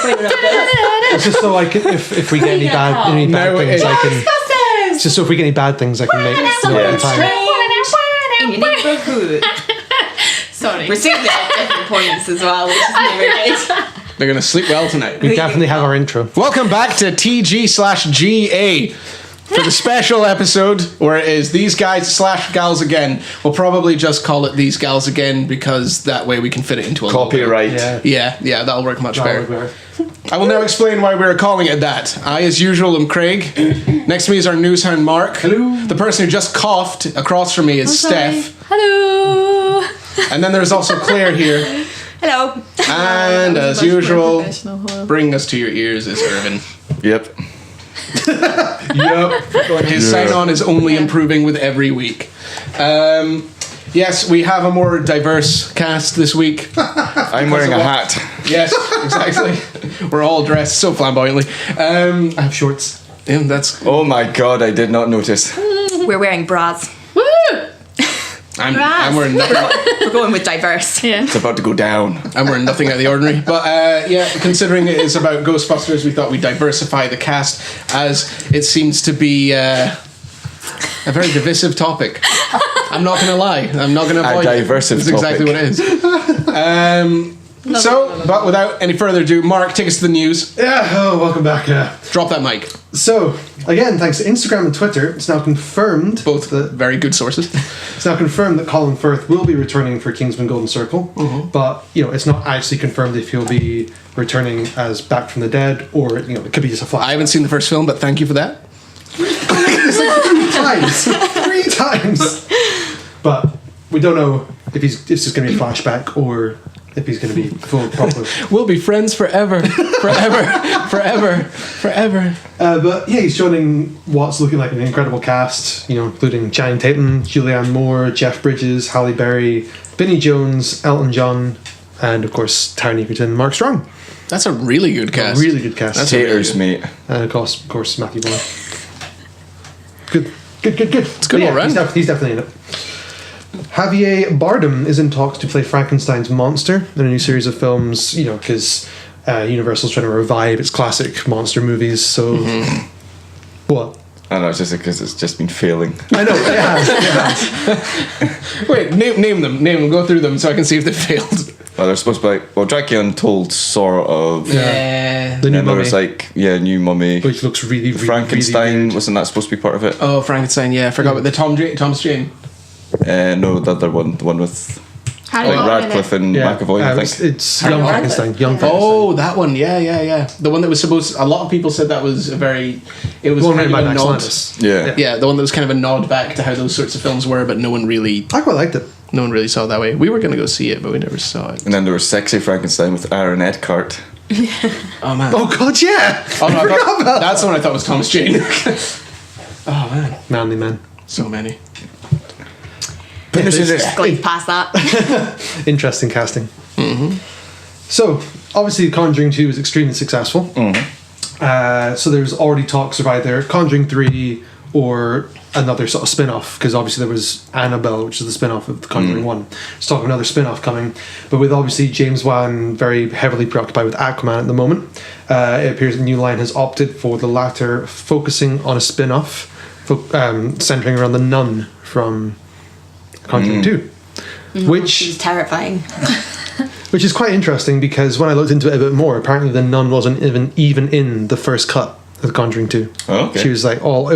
It's just so I can, if we get any bad things, I can. It's just so if we get any bad things, I can make it in time. In your neighborhood. Sorry. We're singing it at different points as well, which is never good. They're going to sleep well tonight. We definitely have our intro. Welcome back to TG/GA for the special episode where it is These Guys / Gals Again. We'll probably just call it These Gals Again because that way we can fit it into a copyright. Yeah, that'll work much better. I will now explain why we're calling it that. I, as usual, am Craig. Next to me is our newshound Mark. Hello. The person who just coughed across from me is Steph. Hello. And then there's also Claire here. Hello. And as usual, bringing us to your ears is Irvin. Yep. His sign-on is only improving with every week. Yes, we have a more diverse cast this week. I'm wearing a hat. Yes, exactly. We're all dressed so flamboyantly. I have shorts. Yeah, that's. Oh my god, I did not notice. We're wearing bras. Woo! I'm wearing nothing. We're going with diverse. Yeah. It's about to go down. I'm wearing nothing out of the ordinary. But yeah, considering it is about Ghostbusters, we thought we'd diversify the cast as it seems to be a very divisive topic. I'm not going to lie. I'm not going to avoid it. Diversive That's exactly what it is. But without any further ado, Mark, take us to the news. Yeah, welcome back. Drop that mic. So, again, thanks to Instagram and Twitter, it's now confirmed. Both very good sources. It's now confirmed that Colin Firth will be returning for Kingsman Golden Circle. Mm-hmm. But, it's not actually confirmed if he'll be returning as Back from the Dead or, it could be just a flash. I haven't seen the first film, but thank you for that. Three times. But we don't know if it's just going to be a flashback or if he's going to be full proper. We'll be friends forever. Forever. But yeah, he's joining what's looking like an incredible cast, including Channing Tatum, Julianne Moore, Jeff Bridges, Halle Berry, Vinnie Jones, Elton John, and of course Taron Egerton and Mark Strong. That's a really good cast. A really good cast. That's taters, mate. And of course Matthew Boyle. Good. It's good all round. He's definitely in it. Javier Bardem is in talks to play Frankenstein's monster in a new series of films, because Universal's trying to revive its classic monster movies, so... Mm-hmm. What? I know, it's just because it's just been failing. I know, it has. Wait, name them, go through them so I can see if they failed. Well, they're supposed to be Dracula Untold, sort of. Yeah. The new and Mummy. There was New Mummy. Which looks really Frankenstein, really weird. wasn't that supposed to be part of it? Oh, Frankenstein, yeah. I forgot about the Thomas Jane. No, the other one. The one with Radcliffe and McAvoy, I think. It's Young Frankenstein. Oh, that one. Yeah. The one that was supposed... A lot of people said that was a very... It was kind of a nod. Yeah, the one that was kind of a nod back to how those sorts of films were, but no one really... I quite liked it. No one really saw it that way. We were going to go see it, but we never saw it. And then there was Sexy Frankenstein with Aaron Eckhart. Oh, man. Oh, God, yeah! Oh, no, that's the one I thought was Thomas Jane. Oh, man. Manly men. So many. Going past that. Interesting casting. Mm-hmm. So, obviously, Conjuring 2 was extremely successful. Mm-hmm. So there's already talks of either Conjuring 3 or another sort of spin-off, because obviously there was Annabelle, which is the spin-off of the Conjuring 1. There's talk of another spin-off coming, but with obviously James Wan very heavily preoccupied with Aquaman at the moment, it appears that New Line has opted for the latter, focusing on a spin-off centering around the nun from Conjuring 2, which is terrifying. Which is quite interesting, because when I looked into it a bit more, apparently the nun wasn't even in the first cut of The Conjuring 2. Oh, okay. She was like, all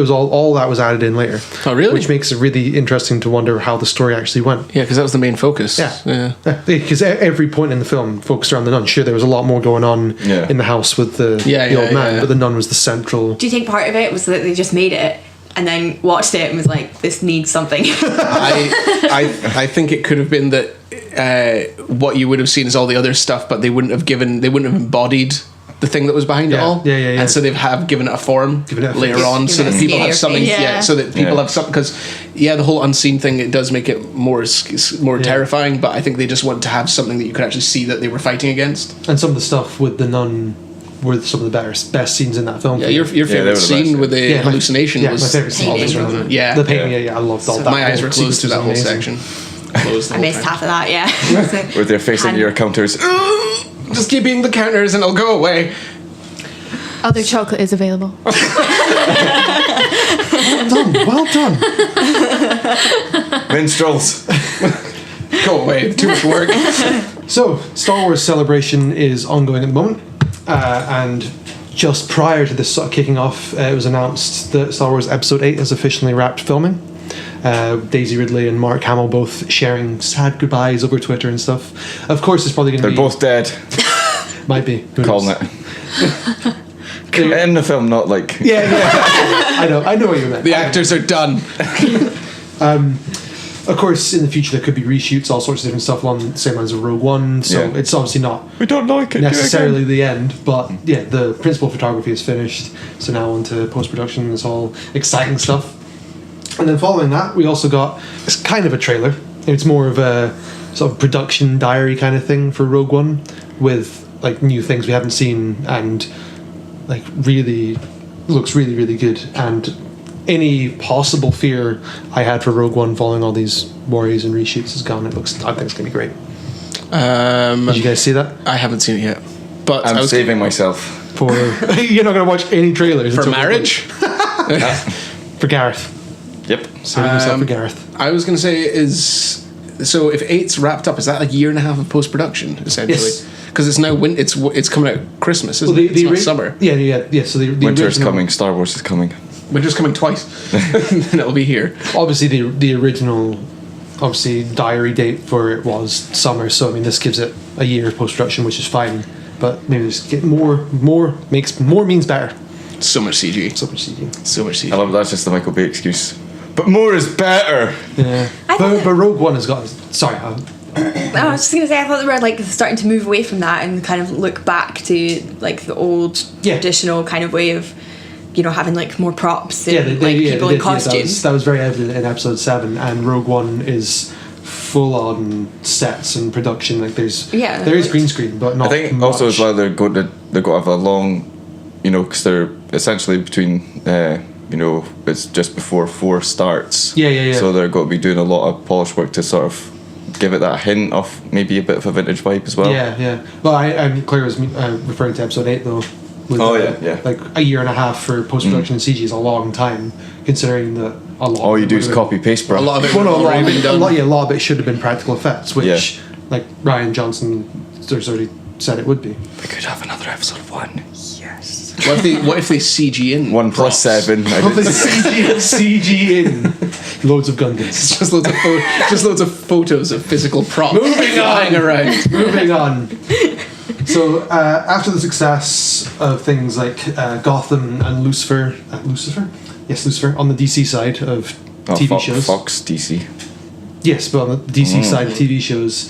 that was added in later. Oh, really? Which makes it really interesting to wonder how the story actually went. Yeah, because that was the main focus. Yeah. Because every point in the film focused around the nun. Sure, there was a lot more going on in the house with the old man, but the nun was the central... Do you think part of it was that they just made it and then watched it and was like, this needs something? I think it could have been that what you would have seen is all the other stuff, but they wouldn't have embodied the thing that was behind it all. Yeah. And so they have given it a form later on, so that people have something. So that people have something, because the whole unseen thing, it does make it more terrifying. But I think they just want to have something that you could actually see that they were fighting against. And some of the stuff with the nun were some of the best scenes in that film. Yeah, your favorite scene with the hallucination was my favorite scene. The painting. I loved all that. My eyes were closed to that whole section. I missed half of that. Where they're facing your counters. Just keep eating the counters and it'll go away. Other chocolate is available. Well done. Minstrels. Go away. Too much work. So, Star Wars Celebration is ongoing at the moment, and just prior to this sort of kicking off, it was announced that Star Wars Episode 8 has officially wrapped filming. Daisy Ridley and Mark Hamill both sharing sad goodbyes over Twitter and stuff. Of course, it's probably going to be... They're both dead. Might be. Who Calling knows? it. In the film, not like... Yeah. I know what you meant. The actors are done. Of course, in the future there could be reshoots, all sorts of different stuff along the same lines of Rogue One, so Yeah. it's obviously not We don't like it. necessarily the end, but yeah, the principal photography is finished, so now on to post-production and this all exciting stuff. And then following that, we also got, it's kind of a trailer, it's more of a sort of production diary kind of thing for Rogue One, with like new things we haven't seen, and like really looks really, really good. And any possible fear I had for Rogue One following all these worries and reshoots is gone. I think it's gonna be great. Did you guys see that? I haven't seen it yet. But I'm saving myself. For you're not gonna watch any trailers for until marriage? for Gareth. Yep. Saving yourself for Gareth. I was going to say so if 8's wrapped up, is that a year and a half of post-production, essentially? Yes. Because it's now it's coming out Christmas, isn't it? It's not summer. Yeah. So the Winter's original, coming. Star Wars is coming. Winter's coming twice. And it'll be here. Obviously, the original, diary date for it was summer. So I mean, this gives it a year of post production, which is fine. But maybe just get more means better. So much CG. So much CG. So much CG. I love that's just the Michael Bay excuse. But more is better. Yeah. But Rogue One has got. Sorry. I was just gonna say, I thought they were like starting to move away from that and kind of look back to like the old traditional kind of way of, having like more props and people in costumes. That was very evident in Episode 7, and Rogue One is full on sets and production. Like there is green screen, but not. I think much. also as well they're going to have a long, because they're essentially between. It's just before 4 starts. Yeah. So they're going to be doing a lot of polish work to sort of give it that hint of maybe a bit of a vintage vibe as well. Yeah. Well, I'm clear was referring to Episode 8 though. With, yeah. Like a year and a half for post production and CG is a long time, considering that a lot. All you do is copy paste, bro. A lot of it. A lot of it should have been practical effects, which like Ryan Johnson has already said it would be. We could have another episode of 1. Yes. What if they CG in 1 plus 7? CG in loads of Gungans. It's just loads of photos of physical props flying around. Moving on. So after the success of things like Gotham and Lucifer, Lucifer on the DC side of TV shows. Fox DC. Yes, but on the DC side of TV shows,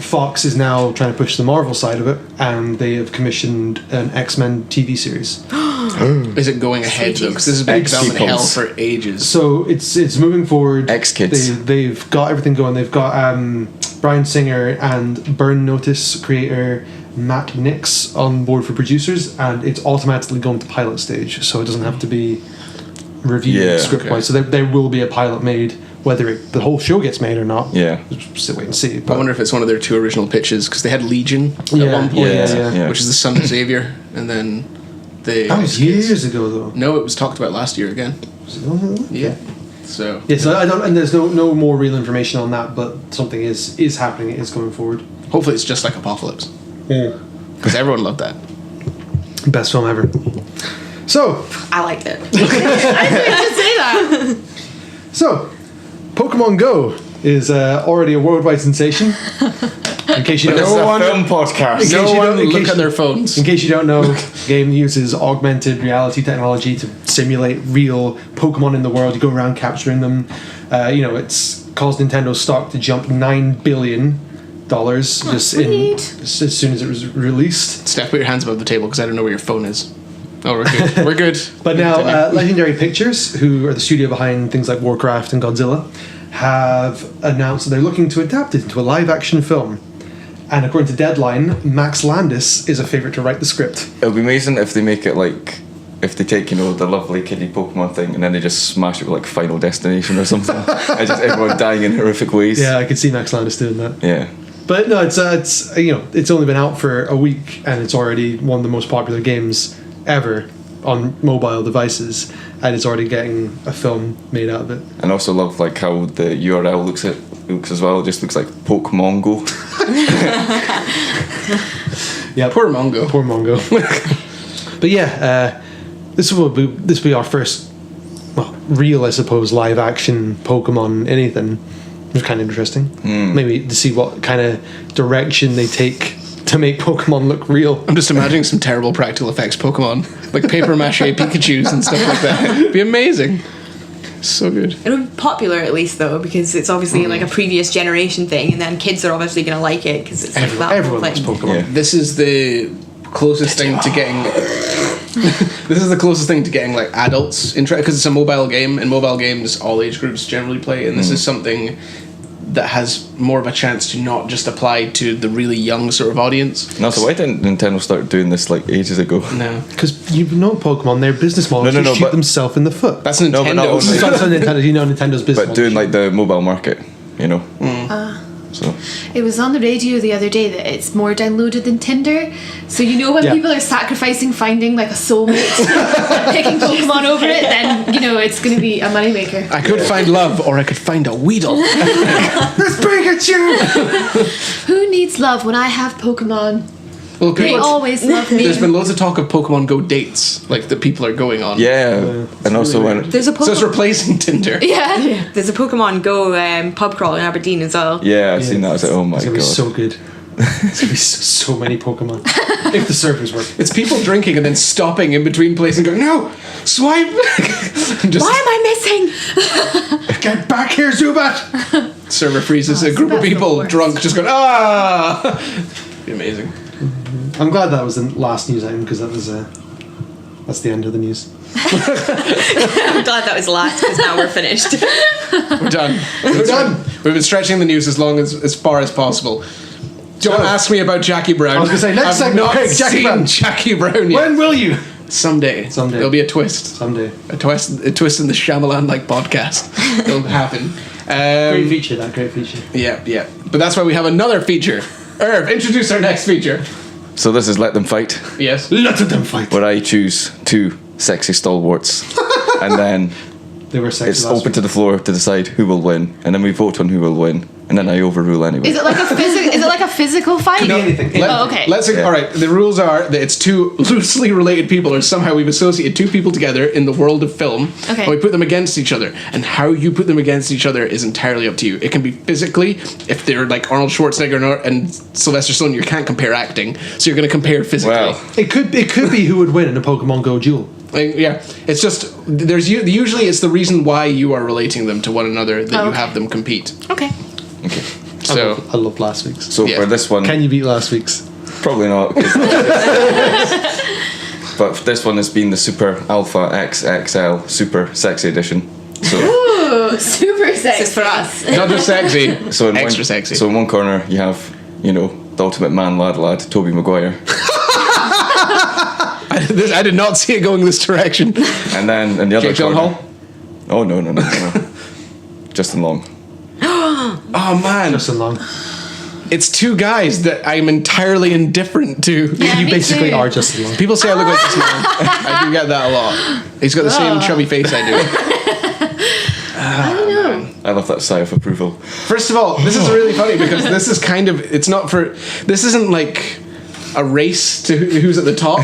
Fox is now trying to push the Marvel side of it, and they have commissioned an X-Men TV series. Is it going ahead though? Because this has been down in hell for ages. So it's moving forward. X-Kids. They've got everything going. They've got Bryan Singer and Burn Notice creator Matt Nix on board for producers, and it's automatically going to pilot stage, so it doesn't have to be reviewed script-wise. So there will be a pilot made. Whether the whole show gets made or not, still wait and see. But I wonder if it's one of their 2 original pitches, because they had Legion at one point, which is the son of Xavier, and then they. That was years ago, though. No, it was talked about last year again. Was it on the Yeah. So. Yeah, so I don't, and there's no more real information on that, but something is happening. It is going forward. Hopefully, it's just like Apocalypse. Yeah. Because everyone loved that. Best film ever. So. I liked it. I was going to say that. So. Pokemon Go is already a worldwide sensation. In case you don't This is know, a film podcast. No one look at their phones. In case you don't know, the game uses augmented reality technology to simulate real Pokemon in the world. You go around capturing them. It's caused Nintendo's stock to jump $9 billion as soon as it was released. Steph, put your hands above the table because I don't know where your phone is. Oh, we're good. We're good. But now, Legendary Pictures, who are the studio behind things like Warcraft and Godzilla, have announced that they're looking to adapt it into a live-action film. And according to Deadline, Max Landis is a favourite to write the script. It would be amazing if they make it like... If they take, the lovely kiddie Pokemon thing and then they just smash it with like Final Destination or something. And just everyone dying in horrific ways. Yeah, I could see Max Landis doing that. Yeah. But no, it's it's only been out for a week and it's already one of the most popular games ever on mobile devices, and it's already getting a film made out of it. And I also love like how the URL looks as well. It just looks like Pokemon Go. Yeah, Poor Mongo. Poor Mongo. But yeah, this will be our first, well, real, I suppose, live action Pokemon anything. It's kind of interesting. Maybe to see what kind of direction they take to make Pokemon look real. I'm just imagining some terrible practical effects Pokemon, like paper mache Pikachus and stuff like that. It'd be amazing. So good. It'll be popular at least though, because it's obviously like a previous generation thing, and then kids are obviously going to like it because it's like that. Everyone loves Pokemon. Yeah. This is the closest thing to getting. This is the closest thing to getting like adults interested, because it's a mobile game, and mobile games all age groups generally play, and this is something that has more of a chance to not just apply to the really young sort of audience. No, so why didn't Nintendo start doing this like ages ago? No, Because Pokemon, their business model No, is to shoot but- themselves in the foot. that's No, but not Nintendo. only- That's Nintendo. Nintendo's business But model. doing like the mobile market, So It was on the radio the other day that it's more downloaded than Tinder. So when Yeah. people are sacrificing finding like a soulmate and picking Pokemon over it, then it's going to be a moneymaker. I could find love, or I could find a Weedle. Let's Pikachu! Who needs love when I have Pokemon? Well, They people, always love me. there's been loads of talk of Pokemon Go dates, like that people are going on. yeah, and also when There's a So it's Pokemon. replacing Tinder. Yeah. There's a Pokemon Go pub crawl in Aberdeen as well. yeah, I've seen that. I was like, oh my It's god. gonna be so good. There's gonna be so many Pokemon if the servers work. It's people drinking and then stopping in between places and going, no, swipe. Just Why am I missing? Get back here, Zubat! server freezes. A group of Zubat's the people worst. drunk just going, ah. Be amazing. I'm glad that was the last news item because that's the end of the news. I'm glad that was last because now we're finished. We're done. We're done. We've been stretching the news as far as possible. Don't ask me about Jackie Brown. I was gonna say, next I've segment, not Craig, Jackie seen Brown. Jackie Brown yet. When will you? Someday. There'll be a twist. Someday. A twist in the Shyamalan-like podcast. It'll happen. Great feature, that great feature. Yeah. But that's why we have another feature. Irv, introduce our next feature. So this is Let Them Fight, Yes. Let them fight. where I choose two sexy stalwarts, and then They were sexy it's last open week. to the floor to decide who will win, and then we vote on who will win, and then I overrule anyway. Is it like a physical fight? Could be anything. Okay. All right. The rules are that it's two loosely related people, or somehow we've associated two people together in the world of film, Okay. and we put them against each other. And how you put them against each other is entirely up to you. It can be physically, if they're like Arnold Schwarzenegger and Sylvester Stallone. You can't compare acting, so you're going to compare physically. Wow. It could be who would win in a Pokemon Go duel. Like, yeah, it's just usually it's the reason why you are relating them to one another that you okay. have them compete. Okay. Okay. So I love last week's. So Yeah. for this one, Can you beat last week's? probably not. But this one has been the Super Alpha XXL Super Sexy Edition. So, Ooh, super sexy. This is for us. not just sexy, so in extra one, sexy. So in one corner you have, the ultimate man, lad, Tobey Maguire, I did not see it going this direction. and then in the other Jake corner. Gyllenhaal? Oh no. Justin Long. Oh man, Justin Long. it's two guys that I'm entirely indifferent to. Yeah, You me basically too. are Justin Long. People say I look like Justin Long. I do get that a lot. He's got the same chubby face I do. I don't know. I love that sigh of approval. First of all, this is really funny because this is kind of this isn't like a race to who's at the top.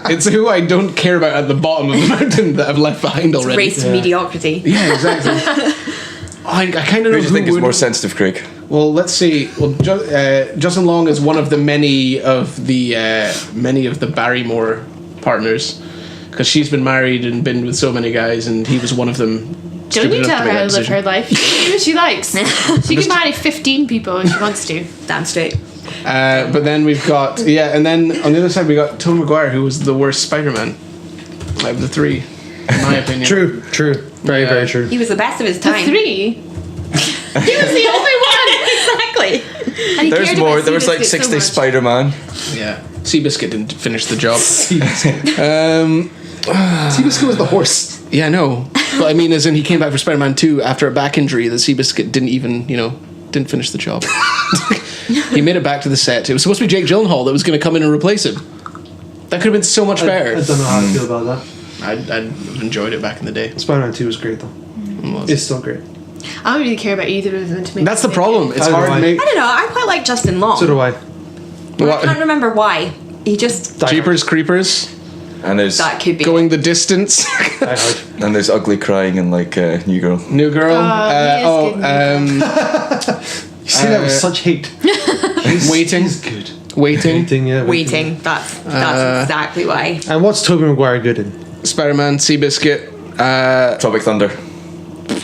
It's who I don't care about at the bottom of the mountain that I've left behind already. Race to mediocrity. Yeah, exactly. I kind of know Who do you think is would- more sensitive, Craig? Well, let's see. Well, Justin Long is one of the many of the Barrymore partners, because she's been married and been with so many guys, and he was one of them. Don't Stupid you enough tell to her make how that to live her decision. life. She can do what she likes. She can marry 15 people if she wants to. Damn straight. But then we've got and then on the other side we got Tobey Maguire, who was the worst Spider-Man out of the three, in my opinion. True. Very, Yeah. very true. He was the best of his The time. 3? He was the only one! Exactly. And he There's cared more. about There was like Seabiscuit 60 so much. Spider-Man. Yeah, Seabiscuit didn't finish the job. Seabiscuit was the horse. Yeah, no. But I mean, as in he came back for Spider-Man 2 after a back injury that Seabiscuit didn't even, didn't finish the job. He made it back to the set. It was supposed to be Jake Gyllenhaal that was going to come in and replace him. That could have been so much better. I don't know how I feel about that. I enjoyed it back in the day. Spider-Man 2 was great though. It's still great. I don't really care about either of them to make. That's the problem. It's hard to make. I don't know. I quite like Justin Long. So do I. But I can't remember why. He just Jeepers Creepers. And there's that could be Going the Distance. and there's Ugly Crying and like New Girl. New Girl. You see that with such hate. Waiting. He's good. Waiting. Yeah. Waiting. That's exactly why. And what's Tobey Maguire good in? Spider-Man, Seabiscuit. Tropic Thunder.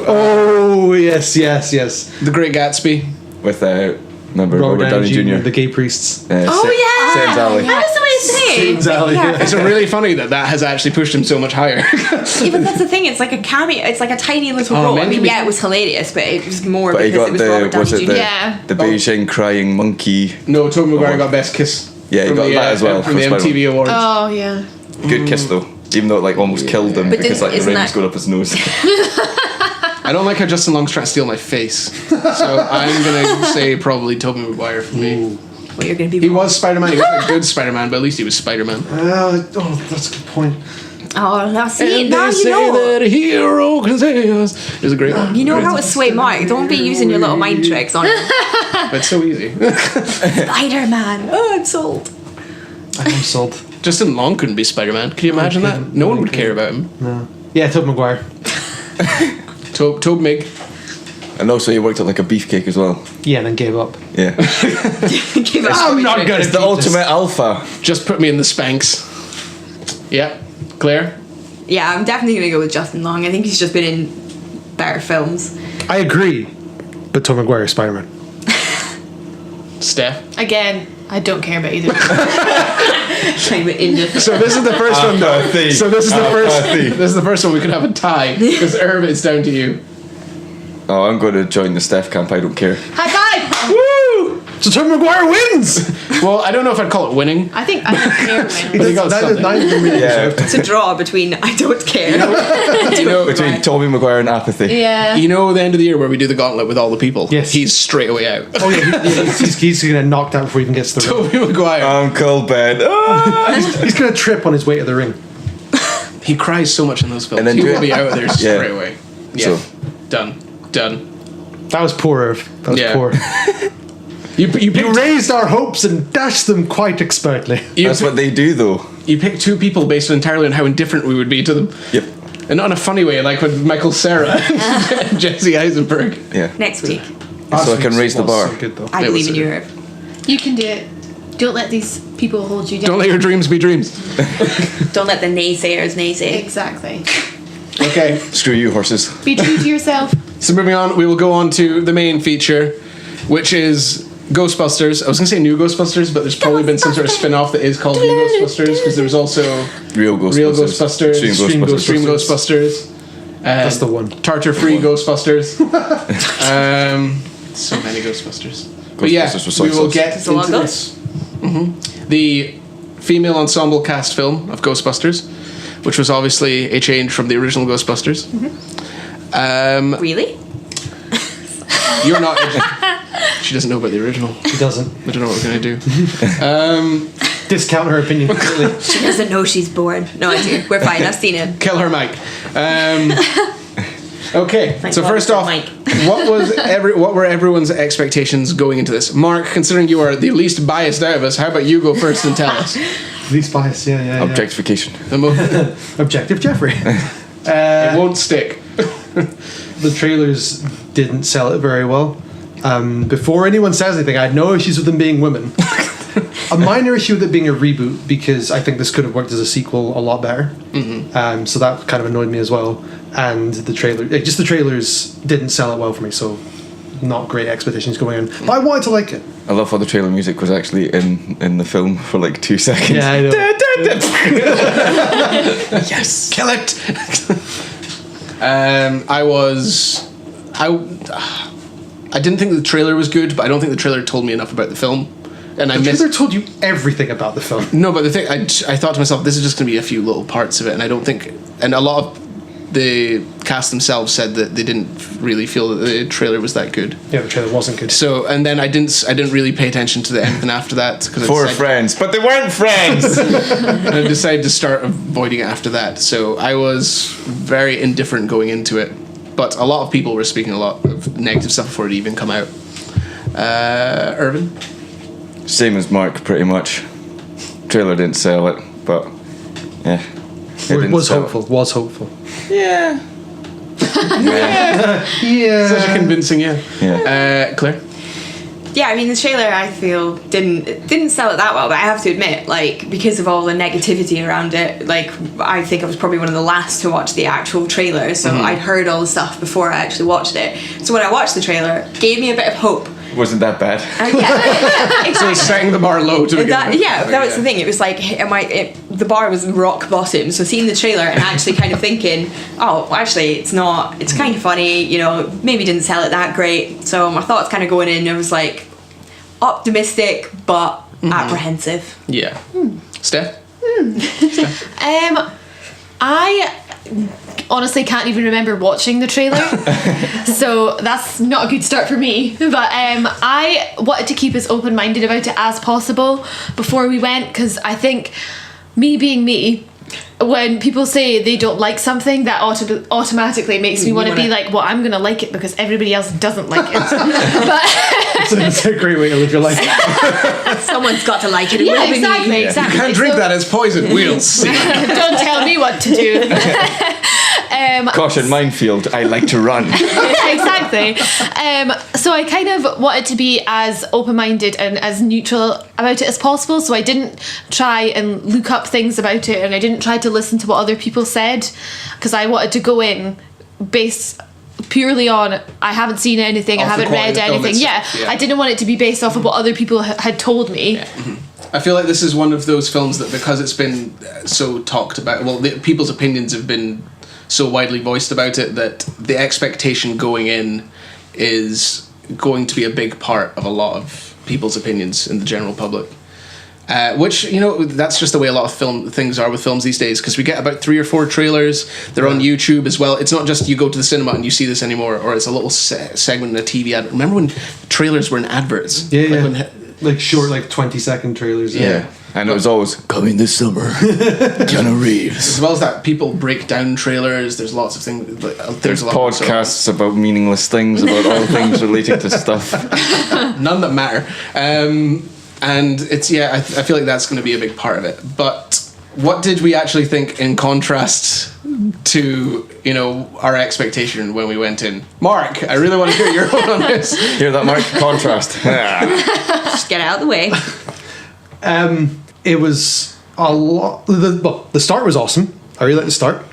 Oh yes. The Great Gatsby. With remember Robert Downey Jr. The gay priests. Oh yeah. Satan's Alley. That was the way to say. Satan's Alley. Yeah. It's really funny that has actually pushed him so much higher. Yeah, but that's the thing. It's like a cameo. It's like a tiny little role. I mean, it was hilarious, but it was more But he because got it was Robert Downey Jr. the Beijing crying monkey. No, Tobey Maguire got Best Kiss. Yeah, he got that as well from the MTV Awards. Oh yeah. Good kiss though, even though it like almost killed him But because like the isn't rain that- was going up his nose. I don't like how Justin Long's trying to steal my face, so I'm gonna say probably Tobey Maguire for me. Well, you're gonna be. He was Spider-Man. He wasn't a good Spider-Man, but at least he was Spider-Man. That's a good point. Oh, now see, And now they you say know. that a hero can save us. It was a great one. You know how to sway Mark. Don't be using your little mind tricks on him. It's so easy. Spider-Man. Oh, I'm sold. I'm sold. Justin Long couldn't be Spider-Man. Can you imagine that? No one would care about him. No. Yeah, Tobey Maguire. Tobe Mig. And also he worked at like a beefcake as well. Yeah, and then gave up. Yeah. Give us I'm not gonna It's the ultimate alpha. Just put me in the Spanx. Yeah. Claire? Yeah, I'm definitely gonna go with Justin Long. I think he's just been in better films. I agree, but Tobey Maguire is Spider-Man. Steph? Again, I don't care about either. Trying to indifferent. So this is the first one though. Apathy. So this is the first. Apathy. This is the first one we could have a tie because Irv, it's down to you. Oh, I'm going to join the Steph camp. I don't care. High five! Woo! So Tobey Maguire wins. Well, I don't know if I'd call it winning. I don't care. But he got something. Neither of them really Yeah. deserved it. It's a draw between I don't care. Between Tobey Maguire and apathy. Yeah. You know the end of the year where we do the gauntlet with all the people? Yes. He's straight away out. Oh yeah, he's going to get knocked out before he even gets to the ring. Tobey Maguire. Uncle Ben. Ah! He's going to trip on his way to the ring. He cries so much in those films. And then He do will it. be out of there straight away. Yeah. So- Done. That was poor, Irv. That was Yeah. poor. You You picked, raised our hopes and dashed them quite expertly. That's what they do though. you picked two people based entirely on how indifferent we would be to them. Yep. And not in a funny way, like with Michael Cera and Jesse Eisenberg. Yeah. Next week. So I can raise the bar. So good, though. I It believe was in a- Europe. You can do it. Don't let these people hold you down. Don't let your dreams be dreams. Don't let the naysayers naysay. Exactly. Okay. Screw you, horses. Be true to yourself. So moving on, we will go on to the main feature, which is Ghostbusters. I was going to say New Ghostbusters, but there's probably been some sort of spin-off that is called New Ghostbusters, because there was also Real Ghostbusters. Real Ghostbusters, Extreme Ghostbusters. Extreme Ghostbusters. That's the one. Tartar-free Ghostbusters. So many Ghostbusters. But yeah, Ghostbusters with soy we will sauce. get There's a lot into of this. The female ensemble cast film of Ghostbusters, which was obviously a change from the original Ghostbusters. Really? You're not. She doesn't know about the original. She doesn't. I don't know what we're gonna do. Discount her opinion completely. She doesn't know she's bored. No, I do. We're fine. I've seen it. Kill her, Mike. Okay, Thank so God first for off, Mike. what were everyone's expectations going into this? Mark, considering you are the least biased out of us, how about you go first and tell us? Least bias, yeah. Objectification. Objective Jeffrey. It won't stick. The trailers didn't sell it very well. Before anyone says anything, I had no issues with them being women. A minor issue with it being a reboot, because I think this could have worked as a sequel a lot better. Mm-hmm. So that kind of annoyed me as well. And the trailers didn't sell it well for me, so not great expectations going in. But I wanted to like it. I love how the trailer music was actually in the film for like 2 seconds. Yeah, I know. Yes, kill it. I didn't think the trailer was good, but I don't think the trailer told me enough about the film. And I The missed. trailer told you everything about the film. No, but the thing, I thought to myself, this is just going to be a few little parts of it, and I don't think, and a lot of the cast themselves said that they didn't really feel that the trailer was that good. Yeah, the trailer wasn't good. So, and then I didn't really pay attention to anything after that. Four friends, but they weren't friends! And I decided to start avoiding it after that. So I was very indifferent going into it. But a lot of people were speaking a lot of negative stuff before it even come out. Irvin? Same as Mark, pretty much. Trailer didn't sell it, but yeah. It was hopeful. Yeah. Yeah. Such a convincing, yeah. Claire? Yeah, I mean, the trailer, I feel, didn't sell it that well, but I have to admit, like, because of all the negativity around it, like, I think I was probably one of the last to watch the actual trailer, so I'd heard all the stuff before I actually watched it. So when I watched the trailer, it gave me a bit of hope. Wasn't that bad. Yeah, exactly. So it's setting the bar low to begin with. Yeah, that was the thing. It was like, the bar was rock bottom, so seeing the trailer and actually kind of thinking, oh, actually, it's not, it's kind of funny, you know, maybe didn't sell it that great. So my thoughts kind of going in, it was like, optimistic, but apprehensive. Yeah. Steph? I honestly can't even remember watching the trailer, so that's not a good start for me. But I wanted to keep as open-minded about it as possible before we went, because I think, me being me, when people say they don't like something, that automatically makes me want to be like, well, I'm gonna like it because everybody else doesn't like it. But it's a great way to live your life. Someone's got to like it. Yeah, exactly. You can't drink that as poison. We'll see. Don't tell me what to do. Caution, minefield, I like to run. Exactly. So I kind of wanted to be as open-minded and as neutral about it as possible, so I didn't try and look up things about it, and I didn't try to listen to what other people said, because I wanted to go in based purely on, I haven't seen anything, I haven't read anything. Yeah, I didn't want it to be based off of what other people had told me. I feel like this is one of those films that, because it's been so talked about, well, people's opinions have been so widely voiced about it, that the expectation going in is going to be a big part of a lot of people's opinions in the general public. Which, you know, that's just the way a lot of things are with films these days, because we get about 3 or 4 trailers. They're on YouTube as well. It's not just you go to the cinema and you see this anymore, or it's a little segment in a TV ad. Remember when trailers were in adverts? Like short, like 20-second trailers. Yeah. And it was always coming this summer. Keanu Reeves. As well as that, people break down trailers. There's lots of things. There's podcasts about meaningless things, about all things relating to stuff. None that matter. And it's, I feel like that's going to be a big part of it. But what did we actually think in contrast to, you know, our expectation when we went in? Mark, I really want to hear your own on this. Hear that, Mark? Contrast. Just get out of the way. It was a lot. The start was awesome. I really liked the start.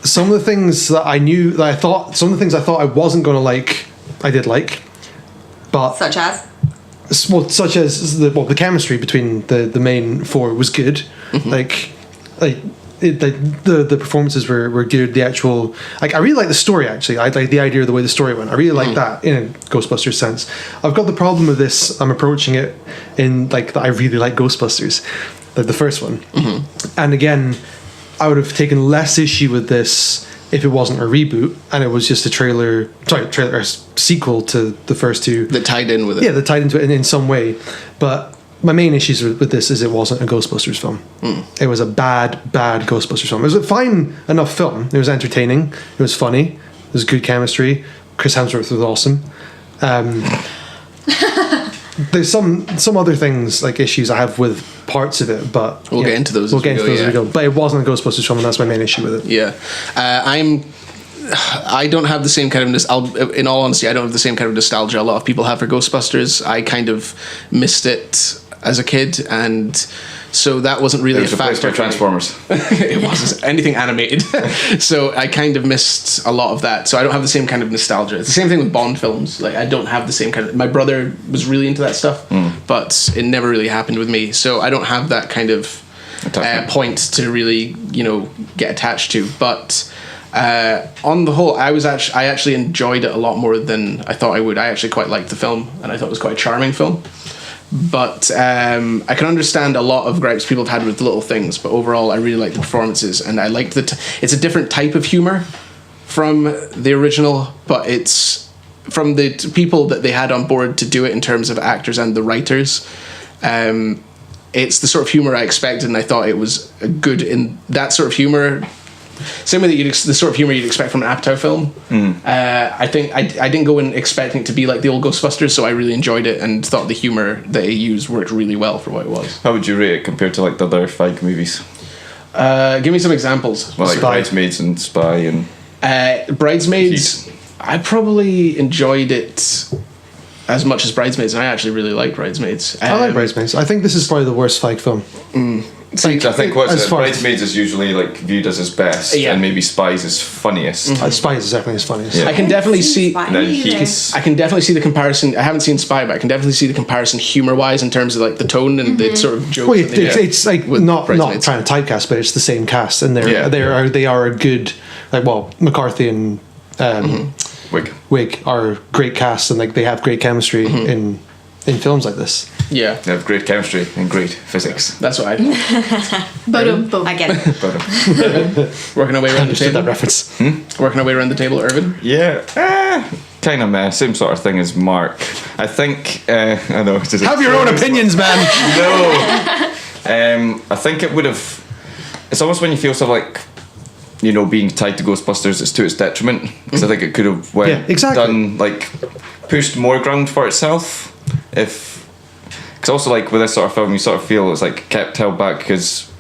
Some of the things that I knew that I thought, some of the things I thought I wasn't going to like, I did like. But such as the chemistry between the main 4 was good. The performances were good. The actual, like, I really like the story. Actually, I like the idea of the way the story went. I really like that in a Ghostbusters sense. I've got the problem with this. I'm approaching it in like that. I really like Ghostbusters, like the first one. And again, I would have taken less issue with this if it wasn't a reboot and it was just a sequel to the first 2 that tied in with it. Yeah, that tied into it in some way. But my main issues with this is it wasn't a Ghostbusters film. It was a bad Ghostbusters film. It was a fine enough film. It was entertaining. It was funny. It was good chemistry. Chris Hemsworth was awesome. There's some other things, like issues I have with parts of it, but we'll get into those. As we go. But it wasn't a Ghostbusters film, and that's my main issue with it. Yeah, I don't have the same kind of in all honesty, I don't have the same kind of nostalgia a lot of people have for Ghostbusters. I kind of missed it as a kid, and so that wasn't really a factor. For Transformers. It wasn't anything animated. So I kind of missed a lot of that. So I don't have the same kind of nostalgia. It's the same thing with Bond films. Like, I don't have the same kind of... My brother was really into that stuff, but it never really happened with me. So I don't have that kind of point to really, you know, get attached to. But on the whole, I actually enjoyed it a lot more than I thought I would. I actually quite liked the film, and I thought it was quite a charming film. But I can understand a lot of gripes people have had with little things, but overall I really like the performances, and I like it's a different type of humor from the original, but it's from the people that they had on board to do it in terms of actors and the writers. It's the sort of humor I expected, and I thought it was good in that sort of humor. Same way that the sort of humor you'd expect from an Apatow film. I think I didn't go in expecting it to be like the old Ghostbusters, so I really enjoyed it and thought the humor that it used worked really well for what it was. How would you rate it compared to like the other Feig movies? Give me some examples. Well, like Bridesmaids and Spy and Bridesmaids. I probably enjoyed it as much as Bridesmaids, and I actually really like Bridesmaids. I like Bridesmaids. I think this is probably the worst Feig film. I think Bridesmaids is usually like viewed as his best, and maybe Spies is funniest. Spies is definitely his funniest. I can definitely see. And then Heat. I can definitely see the comparison. I haven't seen Spy, but I can definitely see the comparison humor-wise in terms of like the tone and the sort of jokes. Well, it's like not trying to typecast, but it's the same cast, and they are a good McCarthy and Wig are great casts, and like they have great chemistry in films like this. Yeah, they have great chemistry and great physics. That's what I thought. I get it. Working our way around the table. That reference. Working our way around the table, Irvin. Yeah, kind of same sort of thing as Mark. I think I know. Have your own opinions, man. No. I think it would have. It's almost when you feel sort of like, being tied to Ghostbusters, it's to its detriment, because I think it could have done like pushed more ground for itself. Because also like with this sort of film, you sort of feel it's like kept held back, because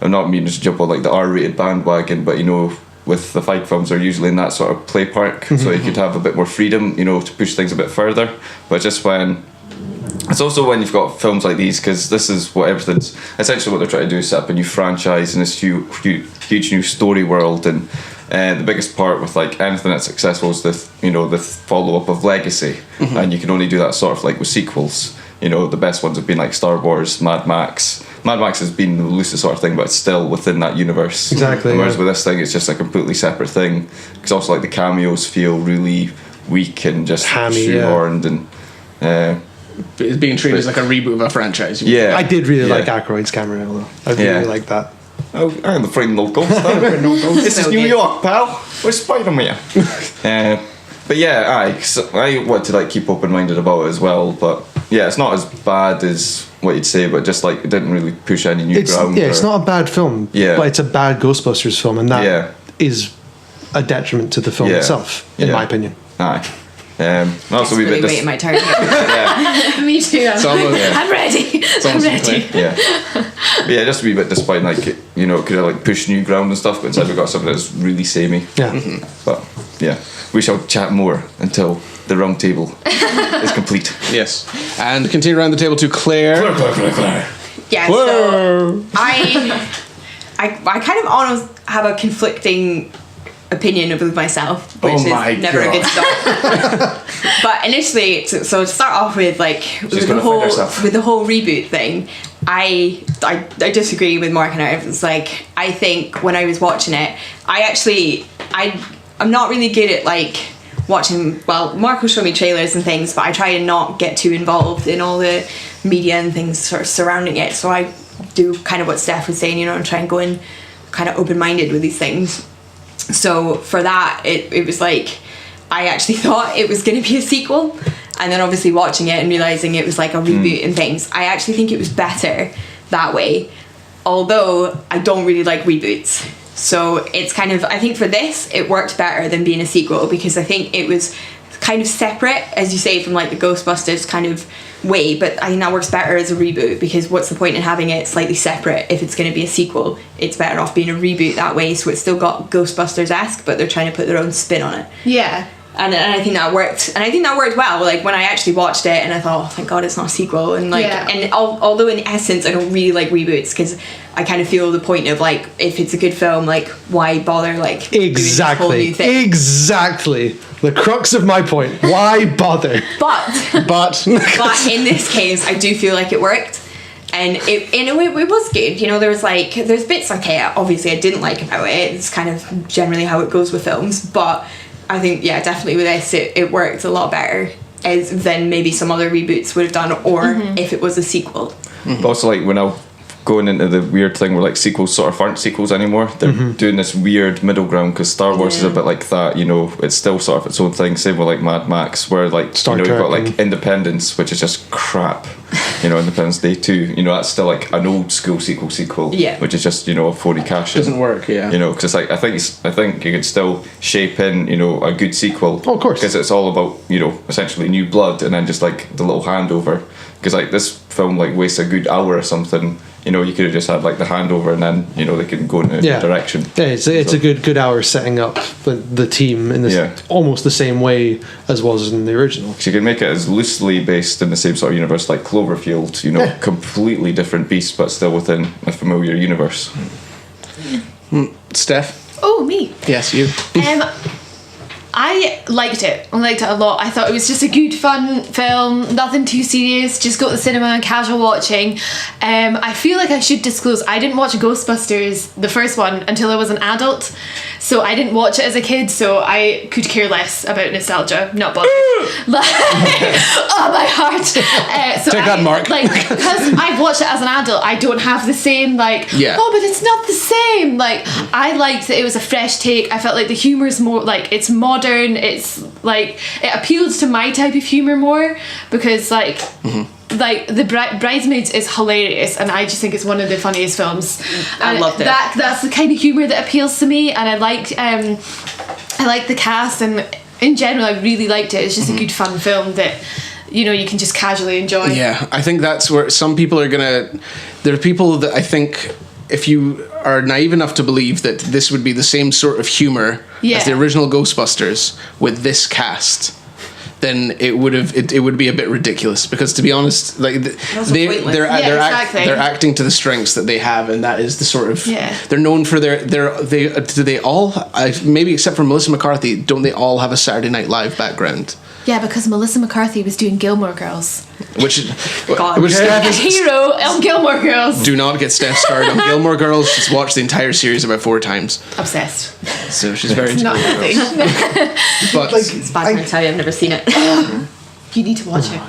I'm not meaning to jump on like the R-rated bandwagon, but with the Feig films, they're usually in that sort of play park, so you could have a bit more freedom, to push things a bit further. But just when it's also when you've got films like these, because this is what everything's essentially what they're trying to do, is set up a new franchise in this huge new story world, and the biggest part with like anything that's successful is the follow-up of legacy, and you can only do that sort of like with sequels. The best ones have been like Star Wars, Mad Max. Mad Max has been the loosest sort of thing, but it's still within that universe. Exactly. And whereas with this thing, it's just a completely separate thing, because also like the cameos feel really weak and just shoehorned, and it's being treated as like a reboot of a franchise. Yeah, I did really like Aykroyd's cameo though. I really like that. Oh, I'm the friend local. This is New York, pal. We're Spider-Man. But yeah, I want to like keep open-minded about it as well. But yeah, it's not as bad as what you'd say, but just like it didn't really push any new ground. Yeah, it's not a bad film. Yeah, but it's a bad Ghostbusters film, and that is a detriment to the film itself, in my opinion. Aye. Also really waiting my turn. Me too. I'm ready. I'm ready. Yeah. But yeah, just a wee bit disappointing. Like it could have like pushed new ground and stuff, but instead we got something that's really samey. Yeah. But yeah, we shall chat more until the round table is complete. Yes. And continue around the table to Claire. Claire. Yeah. So I kind of almost have a conflicting opinion of myself, which is never a good start. But initially, so to start off with, with the whole reboot thing, I disagree with Mark and I. It's like, I think when I was watching it, I'm not really good at watching. Well, Mark will show me trailers and things, but I try to not get too involved in all the media and things sort of surrounding it. So I do kind of what Steph was saying, and try and go in kind of open-minded with these things. So for that, it was like, I actually thought it was going to be a sequel, and then obviously watching it and realising it was like a reboot and things, I actually think it was better that way, although I don't really like reboots. So it's kind of, I think for this, it worked better than being a sequel, because I think it was kind of separate, as you say, from like the Ghostbusters kind of way, but I think that works better as a reboot, because what's the point in having it slightly separate if it's going to be a sequel? It's better off being a reboot that way, so it's still got Ghostbusters-esque, but they're trying to put their own spin on it. Yeah. And I think that worked, and I think that worked well. Like when I actually watched it, and I thought, oh, thank God it's not a sequel. And and although in essence I don't really like reboots, because I kind of feel the point of like, if it's a good film, like why bother doing this whole new thing? Exactly. The crux of my point. Why bother? But in this case, I do feel like it worked. And it was good. There's bits obviously I didn't like about it. It's kind of generally how it goes with films, but I think, definitely with this, it worked a lot better than maybe some other reboots would have done, or if it was a sequel. But also, like, we're now going into the weird thing where, like, sequels sort of aren't sequels anymore. They're doing this weird middle ground, because Star Wars is a bit like that, you know, it's still sort of its own thing. Same with, like, Mad Max, where, like, Star you've Trek, got, like, Independence, which is just crap. You know, Independence Day 2, you know, that's still, like, an old school sequel, which is just, you know, a 40 cash. Doesn't work, yeah. You know, because it's like, I think you could still shape in, you know, a good sequel. Oh, of course. Because it's all about, you know, essentially new blood, and then just, like, the little handover. Because, like, this film, like, wastes a good hour or something. You know, you could have just had, like, the handover, and then, you know, they can go in a direction. Yeah, it's a good hour setting up the team in this almost the same way as was in the original. So you can make it as loosely based in the same sort of universe, like Cloverfield, you know, completely different beast, but still within a familiar universe. Steph? Oh, me. Yes, you. I liked it. I liked it a lot. I thought it was just a good, fun film. Nothing too serious. Just go to the cinema, casual watching. I feel like I should disclose, I didn't watch Ghostbusters, the first one, until I was an adult. So I didn't watch it as a kid, so I could care less about nostalgia. Not bothered. Like, oh, my heart. So take that, Mark. Like, because I've watched it as an adult, I don't have the same, like, oh, but it's not the same. Like, I liked that it was a fresh take. I felt like the humour's more, like, it's modern. It's like, it appeals to my type of humour more, because like the Bridesmaids is hilarious, and I just think it's one of the funniest films. I loved it. That's the kind of humour that appeals to me, and I liked the cast, and in general I really liked it. It's just a good fun film that, you know, you can just casually enjoy. Yeah, I think that's where some people are gonna, there are people that I think, if you are naive enough to believe that this would be the same sort of humour as the original Ghostbusters with this cast, then it would be a bit ridiculous, because, to be honest, like they're acting to the strengths that they have, and that is the sort of they're known for they all, maybe except for Melissa McCarthy, don't they all have a Saturday Night Live background? Yeah, because Melissa McCarthy was doing Gilmore Girls. Which Steph is a hero on Gilmore Girls. Do not get Steph started on Gilmore Girls. She's watched the entire series about 4 times. Obsessed. So she's very into not Gilmore nothing. Girls. But It's bad to tell you, I've never seen it. You need to watch it.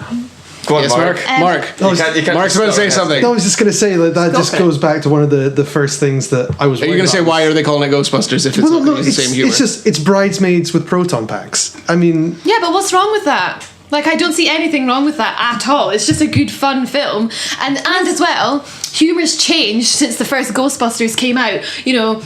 Go on, yes, Mark. You can't Mark's about to say something. No, I was just going to say that just goes back to one of the first things that I was. Are you going to say why are they calling it Ghostbusters if it's not the same humor? It's Bridesmaids with proton packs. I mean, yeah, but what's wrong with that? Like, I don't see anything wrong with that at all. It's just a good, fun film. And as well, humour's changed since the first Ghostbusters came out. You know,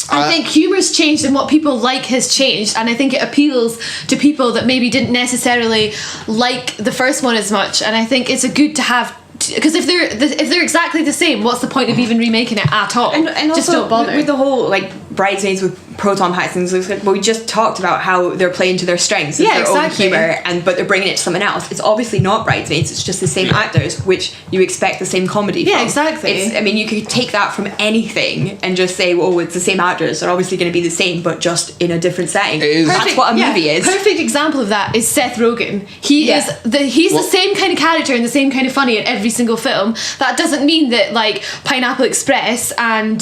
I think humour's changed and what people like has changed. And I think it appeals to people that maybe didn't necessarily like the first one as much. And I think it's a good to have, because if they're exactly the same, what's the point of even remaking it at all? And just also don't bother. with the whole, like, Bridesmaids with proton packs and things, like, we just talked about how they're playing to their strengths and their own humour, but they're bringing it to something else. It's obviously not Bridesmaids, it's just the same actors, which you expect the same comedy from. Yeah, exactly. I mean, you could take that from anything and just say, well, it's the same actors, they're obviously going to be the same, but just in a different setting. That's what a movie is. Perfect example of that is Seth Rogen. He's the same kind of character and the same kind of funny in every single film. That doesn't mean that, like, Pineapple Express and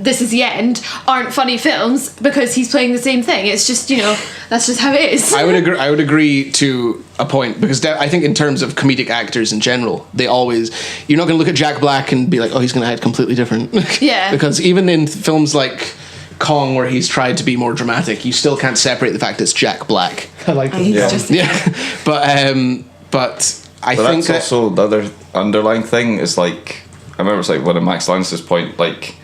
This Is the End aren't funny films, because he's playing the same thing. It's just, you know, that's just how it is. I would agree to a point, because I think in terms of comedic actors in general, you're not going to look at Jack Black and be like, oh, he's going to act completely different. Yeah. Because even in films like Kong, where he's tried to be more dramatic, you still can't separate the fact it's Jack Black. I like that. But I think that's also the other underlying thing is, like, I remember it's like one of Max Lance's point, like,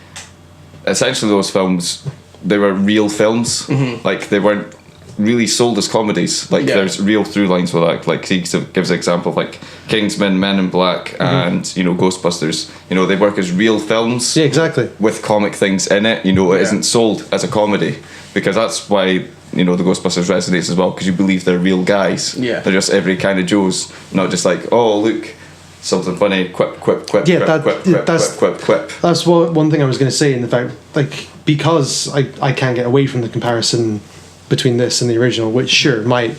essentially those films, they were real films. Like, they weren't really sold as comedies. Like, there's real through lines with that. Like, he gives an example of, like, Kingsman, Men in Black, and, you know, Ghostbusters. You know, they work as real films. Yeah, exactly. With comic things in it. You know, it isn't sold as a comedy, because that's why, you know, the Ghostbusters resonates as well, because you believe they're real guys. Yeah. They're just every kind of Joes, not just like, oh, look, something funny, quip, quip, quip, quip, quip. That's one thing I was going to say, in the fact, like, because I can't get away from the comparison between this and the original, which sure might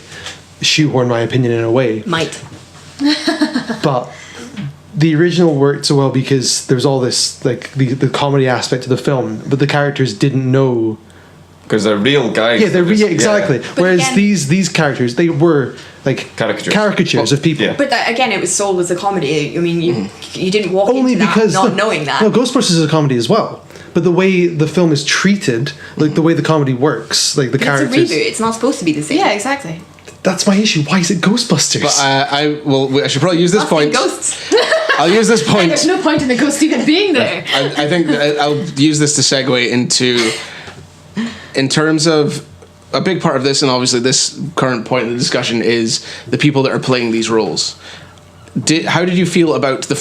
shoehorn my opinion in a way. But the original worked so well because there's all this, like, the comedy aspect of the film, but the characters didn't know because they're real guys. Yeah, exactly. Whereas again, these characters, they were like caricatures of people. Yeah. But again, it was sold as a comedy. I mean, you didn't walk into that not knowing that. No, Ghostbusters is a comedy as well. But the way the film is treated, like the way the comedy works, like the characters. It's a reboot. It's not supposed to be the same. Yeah, exactly. That's my issue. Why is it Ghostbusters? But I should probably use this point. Ghosts. I'll use this point. There's no point in the ghost even being there. I think I'll use this to segue into, in terms of a big part of this, and obviously this current point in the discussion is the people that are playing these roles. How did you feel about the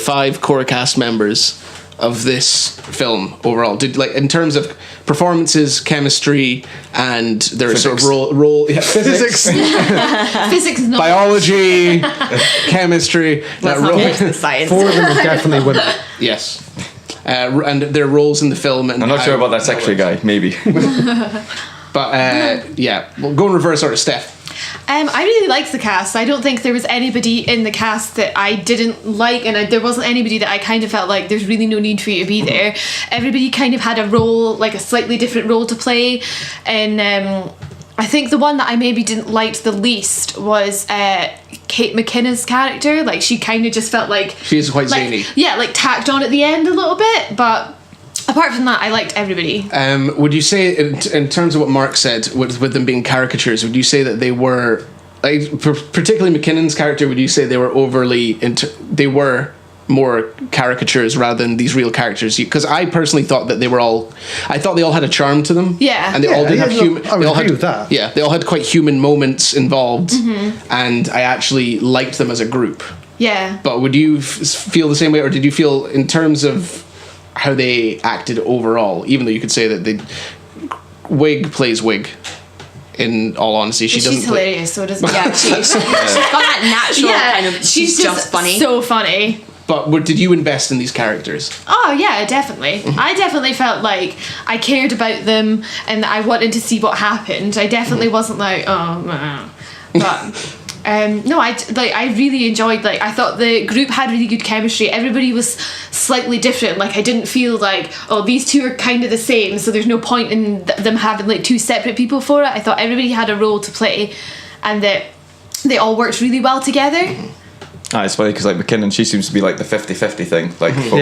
five core cast members of this film overall? In terms of performances, chemistry, and their physics. sort of role physics, physics, biology, chemistry. Let's not get into the science. 4 of them are definitely women. Yes. And their roles in the film. And I'm not sure about that secretary guy. Maybe. But yeah, we'll go in reverse order. Steph. I really liked the cast. I don't think there was anybody in the cast that I didn't like, and there wasn't anybody that I kind of felt like there's really no need for you to be there. Everybody kind of had a role, like a slightly different role to play, and I think the one that I maybe didn't like the least was Kate McKinnon's character. Like, she kind of just felt like she's quite zany. Yeah, like tacked on at the end a little bit, but apart from that, I liked everybody. Would you say, in terms of what Mark said, with them being caricatures, would you say that they were, like, particularly McKinnon's character, would you say they were they were more caricatures rather than these real characters? Because I personally thought that they all had a charm to them. Yeah. And they all did have human... I would agree with that. Yeah, they all had quite human moments involved, and I actually liked them as a group. Yeah. But would you feel the same way, or did you feel, in terms of how they acted overall, even though you could say that Wig plays Wig, in all honesty, she's hilarious, so doesn't she's got that natural kind of, she's just funny, so funny. But did you invest in these characters? Oh yeah, definitely. I definitely felt like I cared about them and I wanted to see what happened. I definitely wasn't like, oh, but no, I really enjoyed, I thought the group had really good chemistry. Everybody was slightly different. Like, I didn't feel like, oh, these two are kind of the same, so there's no point in them having two separate people for it. I thought everybody had a role to play and that they all worked really well together. It's funny because McKinnon, she seems to be like the 50-50 thing. Like, folk,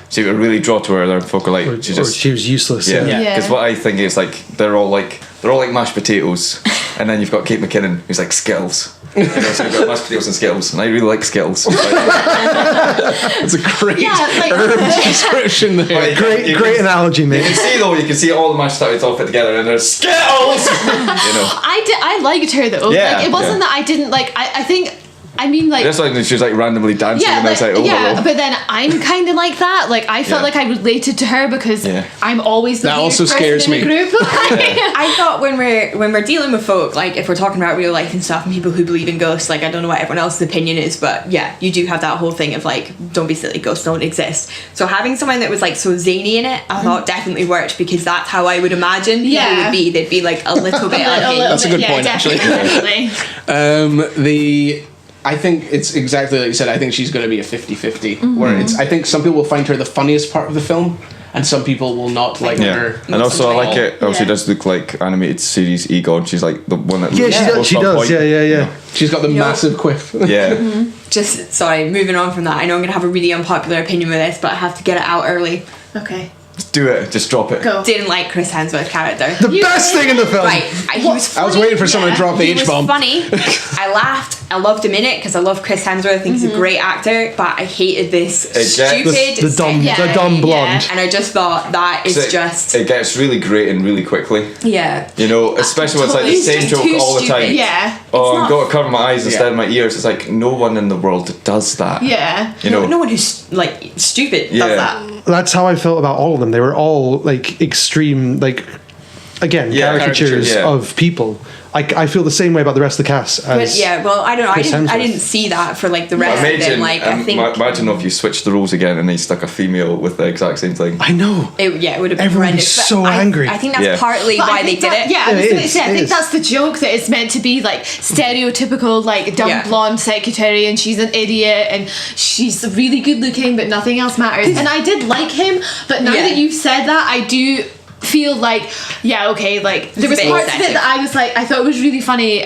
she would really draw to her, and folk are like, she was useless. Yeah, because what I think is they're all like mashed potatoes, and then you've got Kate McKinnon who's like Skittles. So you've got mashed potatoes and Skittles, and I really like Skittles. That's a great description there. Great analogy, mate. You can see all the mashed potatoes all fit together, and there's Skittles. I liked her though. It wasn't that I didn't like. I mean, that's like she was randomly dancing, and I was like, oh, hello. But then I'm kind of like that. Like, I felt like I related to her because I'm always the weirdest person in the group. I thought when we're dealing with folk, like if we're talking about real life and stuff, and people who believe in ghosts, like I don't know what everyone else's opinion is, but yeah, you do have that whole thing of like, don't be silly, ghosts don't exist. So having someone that was like so zany in it, I thought definitely worked because that's how I would imagine people would be. They'd be like a little bit. That's a good point, actually. Definitely. I think it's exactly like you said. I think she's going to be a 50-50. Where I think some people will find her the funniest part of the film, and some people will not like her. And also, I like it. She does look like animated series Egon. She's like the one that. She does. Yeah. She's got the massive quiff. Yeah. Just moving on from that. I know I'm going to have a really unpopular opinion with this, but I have to get it out early. Okay. Just do it. Just drop it. Go. Didn't like Chris Hemsworth's character. The best thing in the film. Right. He was funny. I was waiting for someone to drop the H-bomb. He was funny. I laughed. I loved him in it because I love Chris Hemsworth. I think he's a great actor, but I hated this stupid the dumb blonde. And I just thought that is just. It gets really great and really quickly. Yeah. Especially when it's like the same joke all the time. Yeah. Oh, I've got to cover my eyes instead of my ears. It's like no one in the world does that. Yeah. No one who's like stupid does that. That's how I felt about all of them. They were all like extreme, like again, caricatures of people. I feel the same way about the rest of the cast. As I don't know. Chris I Hemsworth. didn't see that for like the rest of them. Like I think. Imagine if you switched the roles again and they stuck a female with the exact same thing. I know. It would have been Everyone horrendous. is so angry. I think that's partly why they did it. Yeah, I was it going to is, say, I it think is. that's the joke, that it's meant to be like stereotypical, like dumb blonde secretary, and she's an idiot, and she's really good looking, but nothing else matters. And I did like him, but now that you've said that, I do feel like, like there was parts of it that I was like, I thought it was really funny.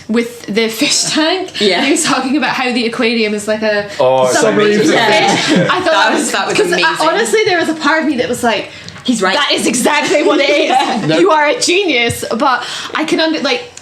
With the fish tank, and he was talking about how the aquarium is like a submarine fish. I thought that was amazing. Honestly, there was a part of me that was like, he's right. That is exactly what it is. You are a genius. But I can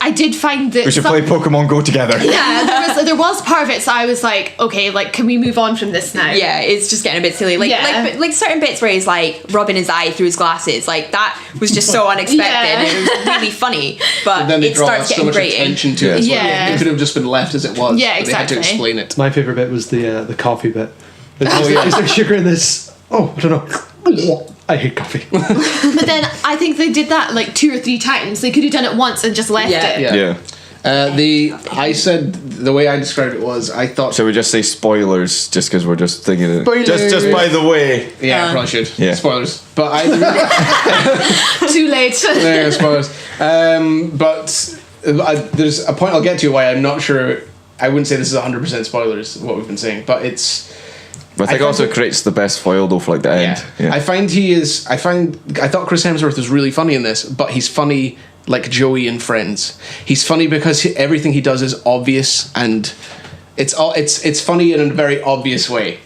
I did find that we should play Pokemon Go together. Yeah, there was part of it. So I was like, okay, like, can we move on from this now? Yeah, it's just getting a bit silly. Like certain bits where he's like rubbing his eye through his glasses. Like that was just so unexpected. And it was really funny, but then they it starts so getting much grating. attention to it. Yeah. It could have just been left as it was. Yeah, but they had to exactly. explain it. My favourite bit was the coffee bit. Is there sugar in this? Oh, I don't know. I hate coffee. But then I think they did that like 2 or 3 times. They could have done it once and just left it. Yeah. I said the way I described it was, I thought. Shall we just say spoilers, just because we're just thinking it? Spoilers. Just by the way. Yeah, probably should. Yeah. Spoilers. But I. Too late. Yeah, spoilers. But there's a point I'll get to why I'm not sure. I wouldn't say this is 100% spoilers, what we've been saying, but it's. But I think also creates the best foil though for like the end. Yeah. I thought Chris Hemsworth was really funny in this, but he's funny like Joey in Friends. He's funny because everything he does is obvious, and it's funny in a very obvious way.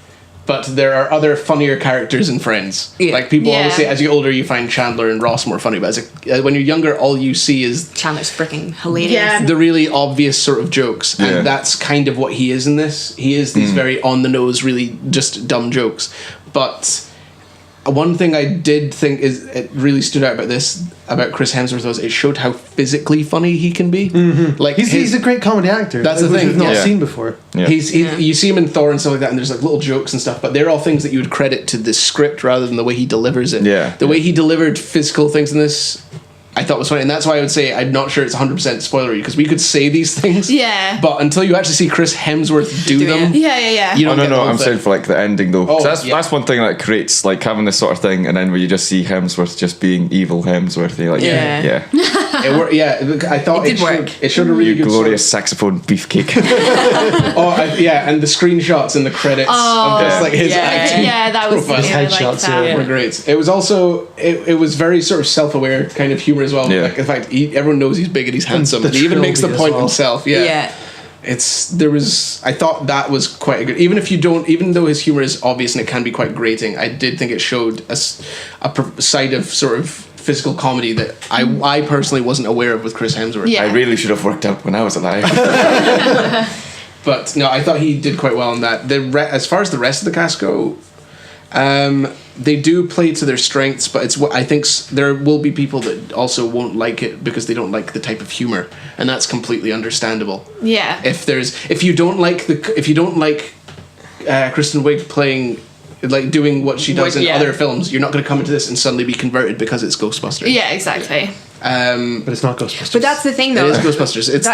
But there are other funnier characters in Friends. Yeah. Like people always say, as you get older, you find Chandler and Ross more funny. But when you're younger, all you see is Chandler's freaking hilarious. Yeah. The really obvious sort of jokes, and that's kind of what he is in this. He is these very on the nose, really just dumb jokes. But one thing I did think is it really stood out about Chris Hemsworth was it showed how physically funny he can be. Mm-hmm. Like he's a great comedy actor. That's the thing we've not seen before. Yeah. You see him in Thor and stuff like that, and there's like little jokes and stuff, but they're all things that you would credit to the script rather than the way he delivers it. Yeah. The way he delivered physical things in this, I thought was funny, and that's why I would say I'm not sure it's 100% spoilery, because we could say these things, but until you actually see Chris Hemsworth do them, you don't no, I'm saying for like the ending though. Oh, that's one thing that creates like having this sort of thing, and then where you just see Hemsworth just being evil Hemsworth. You're like, It worked. Yeah, I thought it showed, work. It showed a really good glorious saxophone beefcake. and the screenshots and the credits of just like his acting. Yeah, that was profile. his headshots. Were great. It was also it was very sort of self-aware kind of humor as well. Yeah. Like in fact, everyone knows he's big and he's handsome. And he even makes the trilogy as point well. himself. Yeah. I thought that was quite a good. Even though his humor is obvious and it can be quite grating, I did think it showed a side of sort of physical comedy that I personally wasn't aware of with Chris Hemsworth. Yeah. I really should have worked out when I was alive. But no, I thought he did quite well in that. As far as the rest of the cast go, they do play to their strengths, but I think there will be people that also won't like it because they don't like the type of humor, and that's completely understandable. Yeah. If you don't like Kristen Wiig playing, like doing what she does in other films, you're not going to come into this and suddenly be converted because it's Ghostbusters. Yeah, exactly. But it's not Ghostbusters. But that's the thing, though. It is Ghostbusters. It's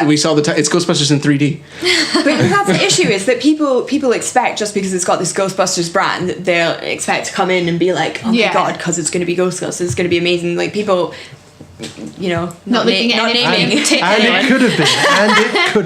Ghostbusters in 3D. But that's the issue, is that people expect, just because it's got this Ghostbusters brand, they'll expect to come in and be like, oh my god, because it's going to be Ghostbusters, it's going to be amazing. Like people, not looking at naming. And it could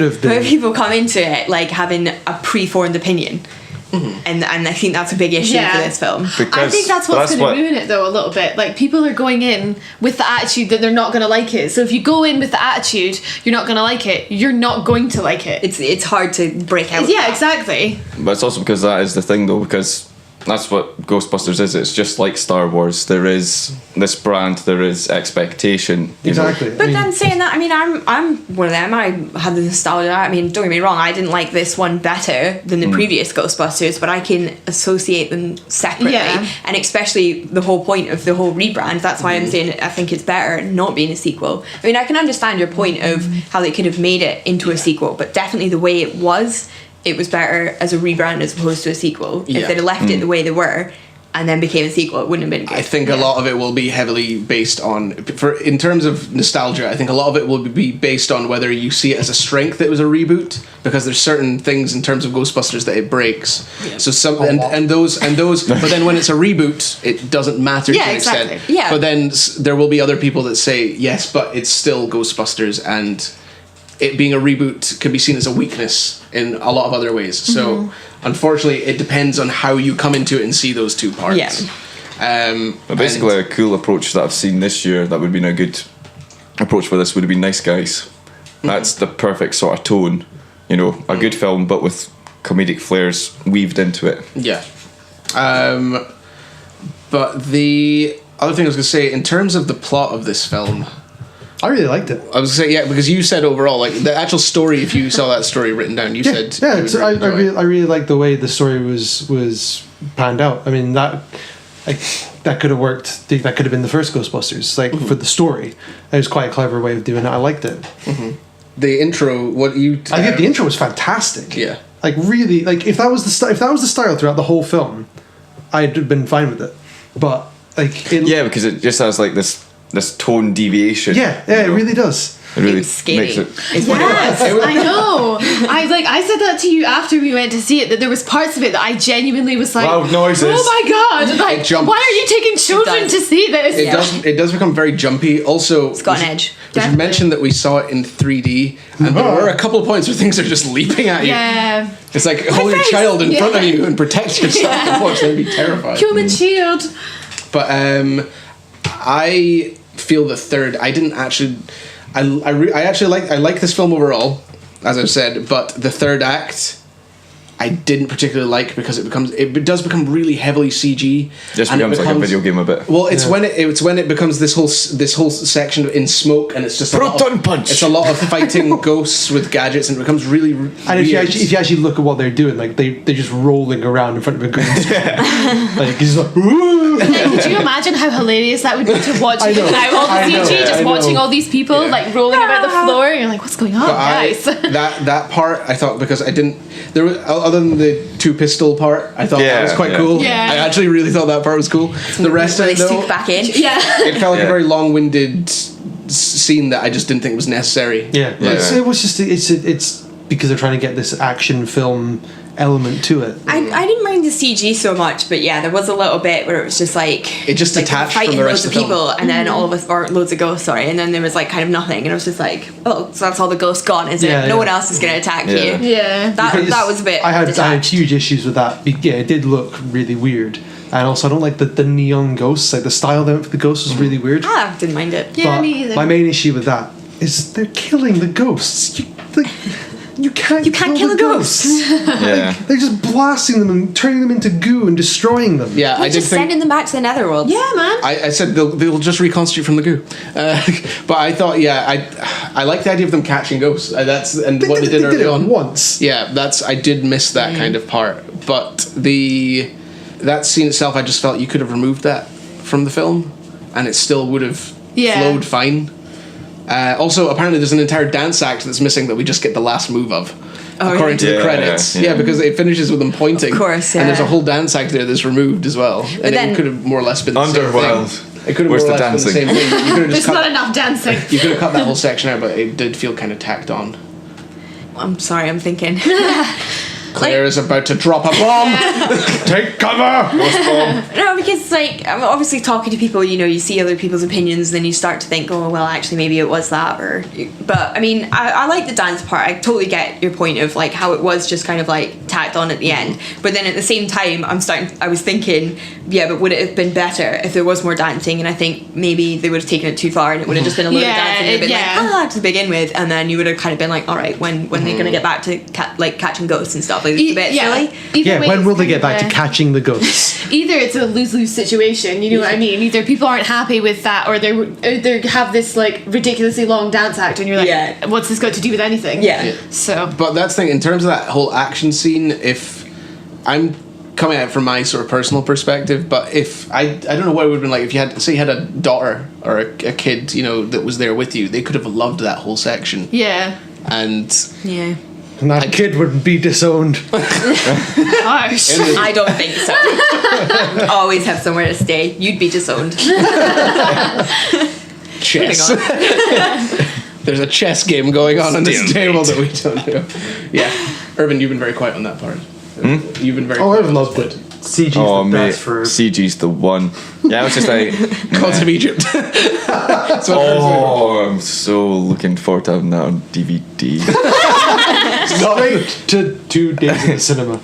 have been. But people come into it like having a preformed opinion. Mm-hmm. And I think that's a big issue for this film. I think that's what's going to ruin it though a little bit. Like people are going in with the attitude that they're not going to like it. So if you go in with the attitude you're not going to like it, you're not going to like it. It's hard to break out. Yeah, exactly. But it's also because that is the thing though, because that's what Ghostbusters is. It's just like Star Wars. There is this brand, there is expectation. Exactly. But then saying that, I mean, I'm one of them. I had the nostalgia. I mean, don't get me wrong, I didn't like this one better than the previous Ghostbusters, but I can associate them separately. Yeah. And especially the whole point of the whole rebrand. That's why I'm saying I think it's better not being a sequel. I mean, I can understand your point of how they could have made it into a sequel, but definitely the way it was better as a rebrand as opposed to a sequel. If they'd have left it the way they were, and then became a sequel, it wouldn't have been good. I think a lot of it will be heavily based on, in terms of nostalgia, I think a lot of it will be based on whether you see it as a strength that it was a reboot, because there's certain things in terms of Ghostbusters that it breaks. Yeah. So some and those, but then when it's a reboot, it doesn't matter to an extent. Yeah. But then there will be other people that say yes, but it's still Ghostbusters, and it being a reboot can be seen as a weakness in a lot of other ways. So unfortunately, it depends on how you come into it and see those two parts. Yeah. But basically, a cool approach that I've seen this year that would have been a good approach for this would have been Nice Guys. That's the perfect sort of tone. You know, a good film, but with comedic flares weaved into it. Yeah. But the other thing I was going to say, in terms of the plot of this film, I really liked it. I was going to say, because you said overall, like, the actual story, if you saw that story written down, you said... Yeah, I really liked the way the story was panned out. I mean, that could have worked. That could have been the first Ghostbusters, like, for the story. It was quite a clever way of doing it. I liked it. The intro, I think the intro was fantastic. Yeah. Like, really, like, if that was the style throughout the whole film, I'd have been fine with it. But, like... because it just has, like, this tone deviation. Yeah, it really does. It really scary. makes it. Yes, I know. I said that to you after we went to see it, that there was parts of it that I genuinely was like, loud noises. Oh my god! Like, why are you taking children to see this? It does become very jumpy. Also, it's got an edge. We should mention that we saw it in 3D, and there were a couple of points where things are just leaping at you. Yeah. It's like hold your child in front of you and protect yourself. Watch them be terrified. Human shield. But I feel the third. I didn't actually. I actually like this film overall, as I've said. But the third act, I didn't particularly like, because it does become really heavily CG. Just becomes like a video game a bit. Well, it's when it becomes this whole section in smoke, and it's just proton punch. It's a lot of fighting ghosts with gadgets, and it becomes really weird. And if you actually look at what they're doing, like they're just rolling around in front of a green screen. Like he's like, could you imagine how hilarious that would be to watch without all the CG, just watching all these people like rolling about the floor, and you're like, what's going on, guys? That part I thought, because I didn't. There was, other than the two pistol part, I thought that was quite cool. Yeah. I actually really thought that part was cool. The rest of it, though, back in. It felt like a very long-winded scene that I just didn't think was necessary. It was just it's because they're trying to get this action film element to it. I didn't mind the CG so much, but there was a little bit where it was just like it just detached fighting from the rest loads of people, and then all of us, or loads of ghosts, and then there was like kind of nothing, and I was just like, oh, so that's all the ghosts gone, is it? No one else is going to attack you. Yeah, that was a bit. I had huge issues with that. Yeah, it did look really weird. And also, I don't like the neon ghosts. Like the style they went for the ghosts was really weird. I didn't mind it. Yeah, me either. My main issue with that is they're killing the ghosts. You can't kill the ghosts. Yeah. They're just blasting them and turning them into goo and destroying them. Yeah, I did sending them back to the netherworld. Yeah, man. I said they'll just reconstitute from the goo. But I thought, I like the idea of them catching ghosts. What they did early on once. Yeah, I did miss that kind of part. But that scene itself, I just felt you could have removed that from the film, and it still would have flowed fine. Also, apparently there's an entire dance act that's missing that we just get the last move of, according to the credits. Yeah, because it finishes with them pointing. Of course, and there's a whole dance act there that's removed as well. And it could have more or less been the same thing. It could have more or less been the same thing. You could have just not enough dancing. You could have cut that whole section out, but it did feel kind of tacked on. I'm sorry, I'm thinking. Claire is about to drop a bomb. Take cover. No, because I'm obviously talking to people. You see other people's opinions, and then you start to think, oh well, actually maybe it was that. But I mean, I like the dance part. I totally get your point of like how it was just kind of like tacked on at the end. But then at the same time, I was thinking, but would it have been better if there was more dancing? And I think maybe they would have taken it too far, and it would have just been a little dancing, and been to begin with, and then you would have kind of been like, all right, when they're gonna get back to catching ghosts and stuff. Like, it's a bit silly. When will they get back to catching the ghosts? Either it's a lose-lose situation, you know what I mean? Either people aren't happy with that, or they have this like ridiculously long dance act, and you're like, what's this got to do with anything? So, but that's the thing, in terms of that whole action scene, if I'm coming at it from my sort of personal perspective, but if I don't know what it would have been like if you had a daughter or a kid, that was there with you, they could have loved that whole section. Yeah. And And that kid would be disowned. Harsh. I don't think so. Always have somewhere to stay. You'd be disowned. Chess. There's a chess game going on this table that we don't know. Yeah. Irvin, you've been very quiet on that part. You've been very quiet. I've loved it. CG's the best for... CG's the one. Yeah, I was just like... Gods of Egypt. I'm so looking forward to having that on DVD. Straight to 2 days in the cinema.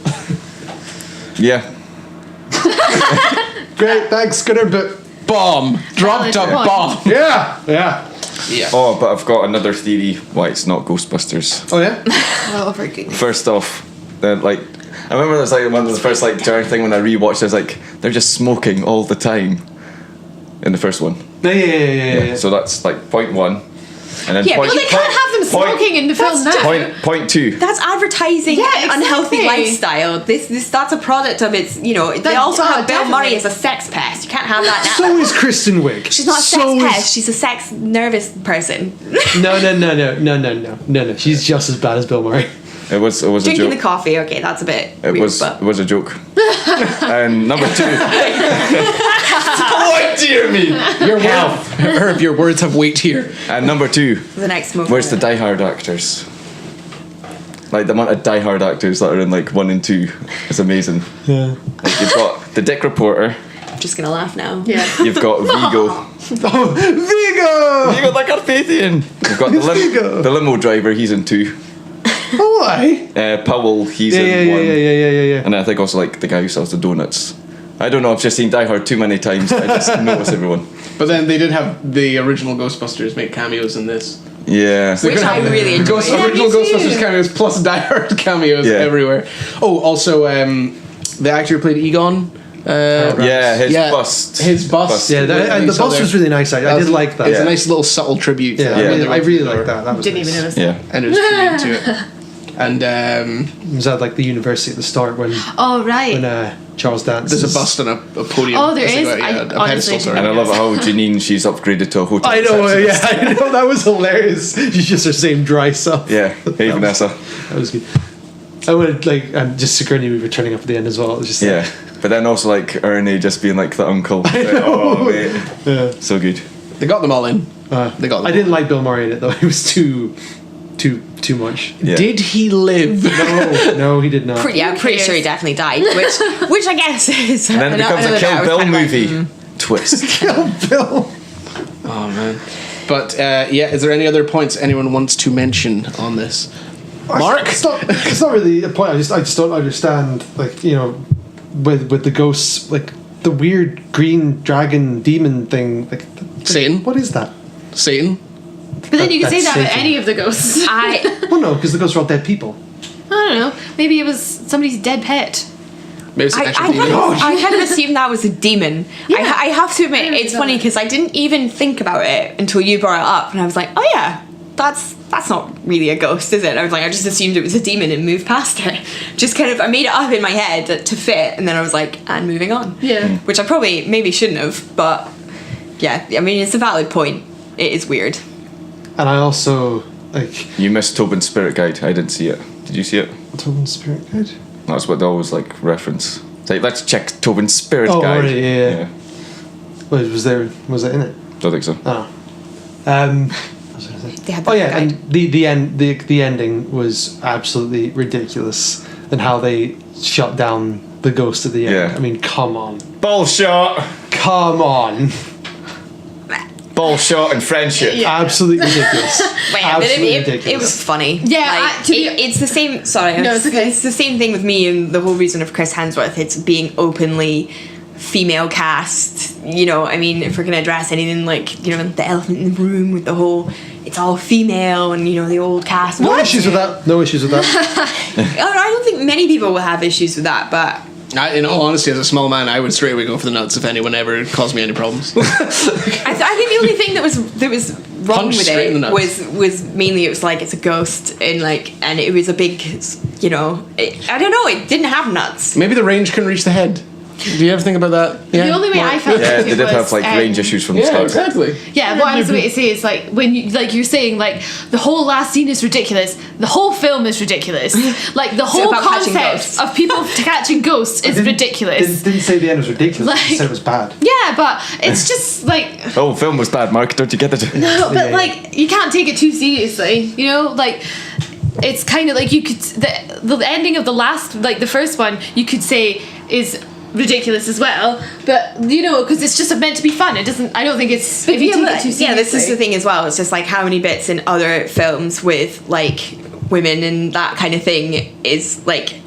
Yeah. Great, thanks. Good input. Bomb. Dropped a bomb. Yeah. Oh, but I've got another theory why it's not Ghostbusters. Oh, yeah? Oh, very good. First off, like... I remember it was like one of the first like jarring thing when I rewatched. I was like, they're just smoking all the time. In the first one. Yeah. So that's like point one, and then Yeah, point. but They can't have them smoking in the film now. Point two. That's advertising Yeah, unhealthy exactly. lifestyle. This that's a product of its. They also have Bill Murray as a sex pest. You can't have that now. So is Kristen Wiig. She's not a sex pest. She's a sex nervous person. No. She's just as bad as Bill Murray. It was a Drinking joke. the coffee. Okay, that's a bit. It weird, was a joke. And number two. Oh dear me! Herb, your words have weight here. And number two. the next movie. Where's the Die Hard actors? Like the amount of Die Hard actors that are in like 1 and 2 is amazing. Yeah. Like you've got the Dick Reporter. I'm just gonna laugh now. Yeah. You've got Vigo. Oh, Vigo! Vigo the Carpathian. You've got the limo driver. He's in 2. Oh, why? Powell. He's in 1. Yeah. And I think also like the guy who sells the donuts. I don't know. I've just seen Die Hard too many times. I just notice everyone. But then they did have the original Ghostbusters make cameos in this. Yeah. So Which I really enjoy. Original Ghostbusters cameos plus Die Hard cameos everywhere. Oh, also the actor who played Egon. His bust. His bust. Yeah, and the bust was really nice. I did like that. It's a nice little subtle tribute. Yeah, I really liked that. That was Didn't nice. even notice. Yeah. And it was tribute to it. And It was at like the university at the start when Oh, right. Charles dances. there's a bust on a podium. Oh, there There's is? a I pedestal, sorry. And I love how Janine, she's upgraded to a hotel. I know, receptionist. I know, that was hilarious. She's just her same dry self. Yeah. Hey, Vanessa. That was good. I would and just Sigourney Weaver turning up at the end as well. It was just Yeah. But then also like Ernie just being like the uncle. Oh, mate. Yeah. So good. They got them all in. They got them I didn't like Bill Murray in it though. He was too much. Yeah. Did he live? No, he did not. I'm pretty sure he definitely died. Which I guess is. And then it becomes a Kill Bill movie. Twist. Kill Bill. Oh man. But is there any other points anyone wants to mention on this? Mark? It's not really a point. I just don't understand. Like with the ghosts, like the weird green dragon demon thing. Like Satan? What is that? Satan? But then you can say That's that about Satan. any of the ghosts. Well, no, because the ghosts are all dead people. I don't know. Maybe it was somebody's dead pet. Maybe it's an actual I demon. kind of assumed that was a demon. Yeah. I have to admit, it's funny because I didn't even think about it until you brought it up, and I was like, oh yeah, that's not really a ghost, is it? I was like, I just assumed it was a demon and moved past it. Just kind of, I made it up in my head to fit, and then I was like, and moving on. Yeah. Which I probably maybe shouldn't have, but yeah, I mean, it's a valid point. It is weird. And I also like You missed Tobin's Spirit Guide. I didn't see it. Did you see it? Tobin's Spirit Guide. That's what they always like reference. It's like, let's check Tobin's Spirit Oh, Guide. right, yeah. Wait, was it in it? Don't think so. Oh. What was I gonna say? They had Oh that yeah, guide. and the ending was absolutely ridiculous, and how they shut down the ghost at the end. Yeah. I mean, come on, Bullshot. come on, Bullshot and friendship. absolutely ridiculous. But Absolutely it ridiculous. was funny. Yeah, it's the same. Sorry, No, it's okay. It's the same thing with me and the whole reason of Chris Hemsworth. It's being openly female cast. I mean, if we're gonna address anything like the elephant in the room with the whole, it's all female and the old cast. No issues with that. No issues with that. I don't think many people will have issues with that, but. In all honesty, as a small man, I would straight away go for the nuts if anyone ever caused me any problems. I think the only thing that was wrong Punch with straight in the it nuts. was mainly it was like it's a ghost and it was a big I don't know, it didn't have nuts. Maybe the range can reach the head. Do you ever think about that? The only way I felt they it did was, have like range issues from the Yeah, start. exactly. Yeah, what I was going to say is like when you like you're saying like the whole last scene is ridiculous, the whole film is ridiculous. Like the whole about catching concept ghosts. of people catching ghosts is ridiculous. Didn't say the end was ridiculous. Like- I said it was bad. Yeah, but it's just like Oh, film was bad, Mark. Don't you get it? no, but Yeah. like you can't take it too seriously, you know, like. It's kind of like you could the ending of the last like the first one you could say is ridiculous as well, but you know because it's just meant to be fun. It doesn't. I don't think it's. If you take it too seriously. Yeah, this is the thing as well. It's just like how many bits in other films with like women and that kind of thing is like.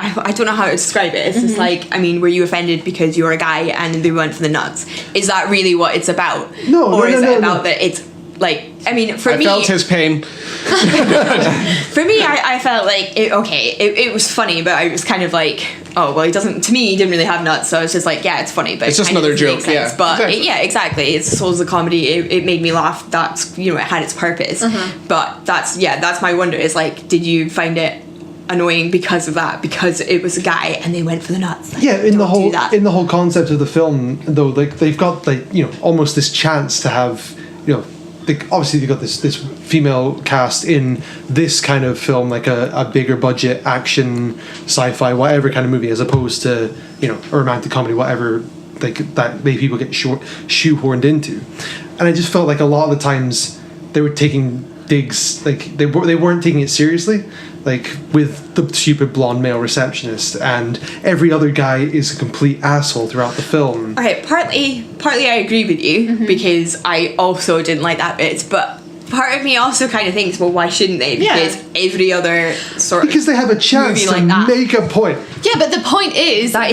I don't know how to describe it. It's just like, I mean, were you offended because you're a guy and they went for the nuts? Is that really what it's about? No, is it no. about that it's like, I mean, for I me... felt his pain. For me, I felt like, it was funny, but I was kind of like, oh, well, he didn't really have nuts, so it's just like, yeah, it's funny, but It's just kind of another doesn't make joke, yeah. sense. But Exactly. yeah, exactly. It's Souls of Comedy. It made me laugh. That's, it had its purpose. But that's my wonder is like, did you find it annoying because of that, because it was a guy and they went for the nuts? Like, Yeah, in the don't whole concept of the film, though, like they've got like almost this chance to have obviously they've got this female cast in this kind of film, like a bigger budget action, sci-fi, whatever kind of movie, as opposed to a romantic comedy, whatever that people get shoehorned into. And I just felt like a lot of the times they were taking digs, like they weren't taking it seriously, like with the stupid blonde male receptionist, and every other guy is a complete asshole throughout the film. Okay, partly I agree with you because I also didn't like that bit, but part of me also kind of thinks, well, why shouldn't they? Because every other sort Because they have a chance movie to like that. make a point. Yeah, but the point is that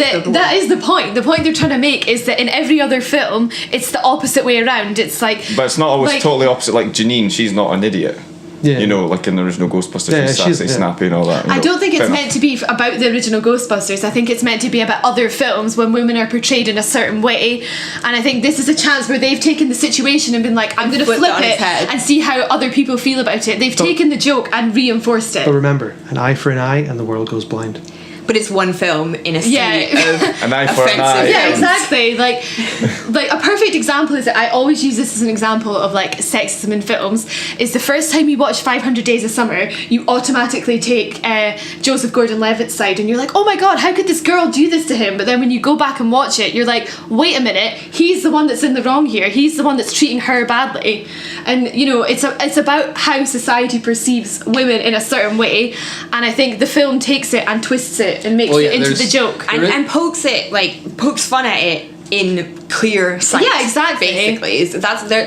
is the point. The point they're trying to make is that in every other film, it's the opposite way around. It's like, But it's not always like- totally opposite. Like Janine, she's not an idiot. Yeah. Like in the original Ghostbusters, Yeah, she's she's- sassy, yeah. snappy, and all that. I don't think it's meant to be about the original Ghostbusters. I think it's meant to be about other films when women are portrayed in a certain way. And I think this is a chance where they've taken the situation and been like, I'm going to Flipped flip it on its it head. and see how other people feel about it. They've taken the joke and reinforced it. But remember, an eye for an eye and the world goes blind. But it's one film in a sea of An eye for an eye. offensive Yeah, films. exactly. Like a perfect example is that I always use this as an example of like sexism in films. Is the first time you watch 500 Days of Summer, you automatically take Joseph Gordon-Levitt's side, and you're like, oh my god, how could this girl do this to him? But then when you go back and watch it, you're like, wait a minute, he's the one that's in the wrong here. He's the one that's treating her badly, and it's about how society perceives women in a certain way, and I think the film takes it and twists it and makes it into the joke. And pokes fun at it in clear sight. Yeah, exactly. Basically,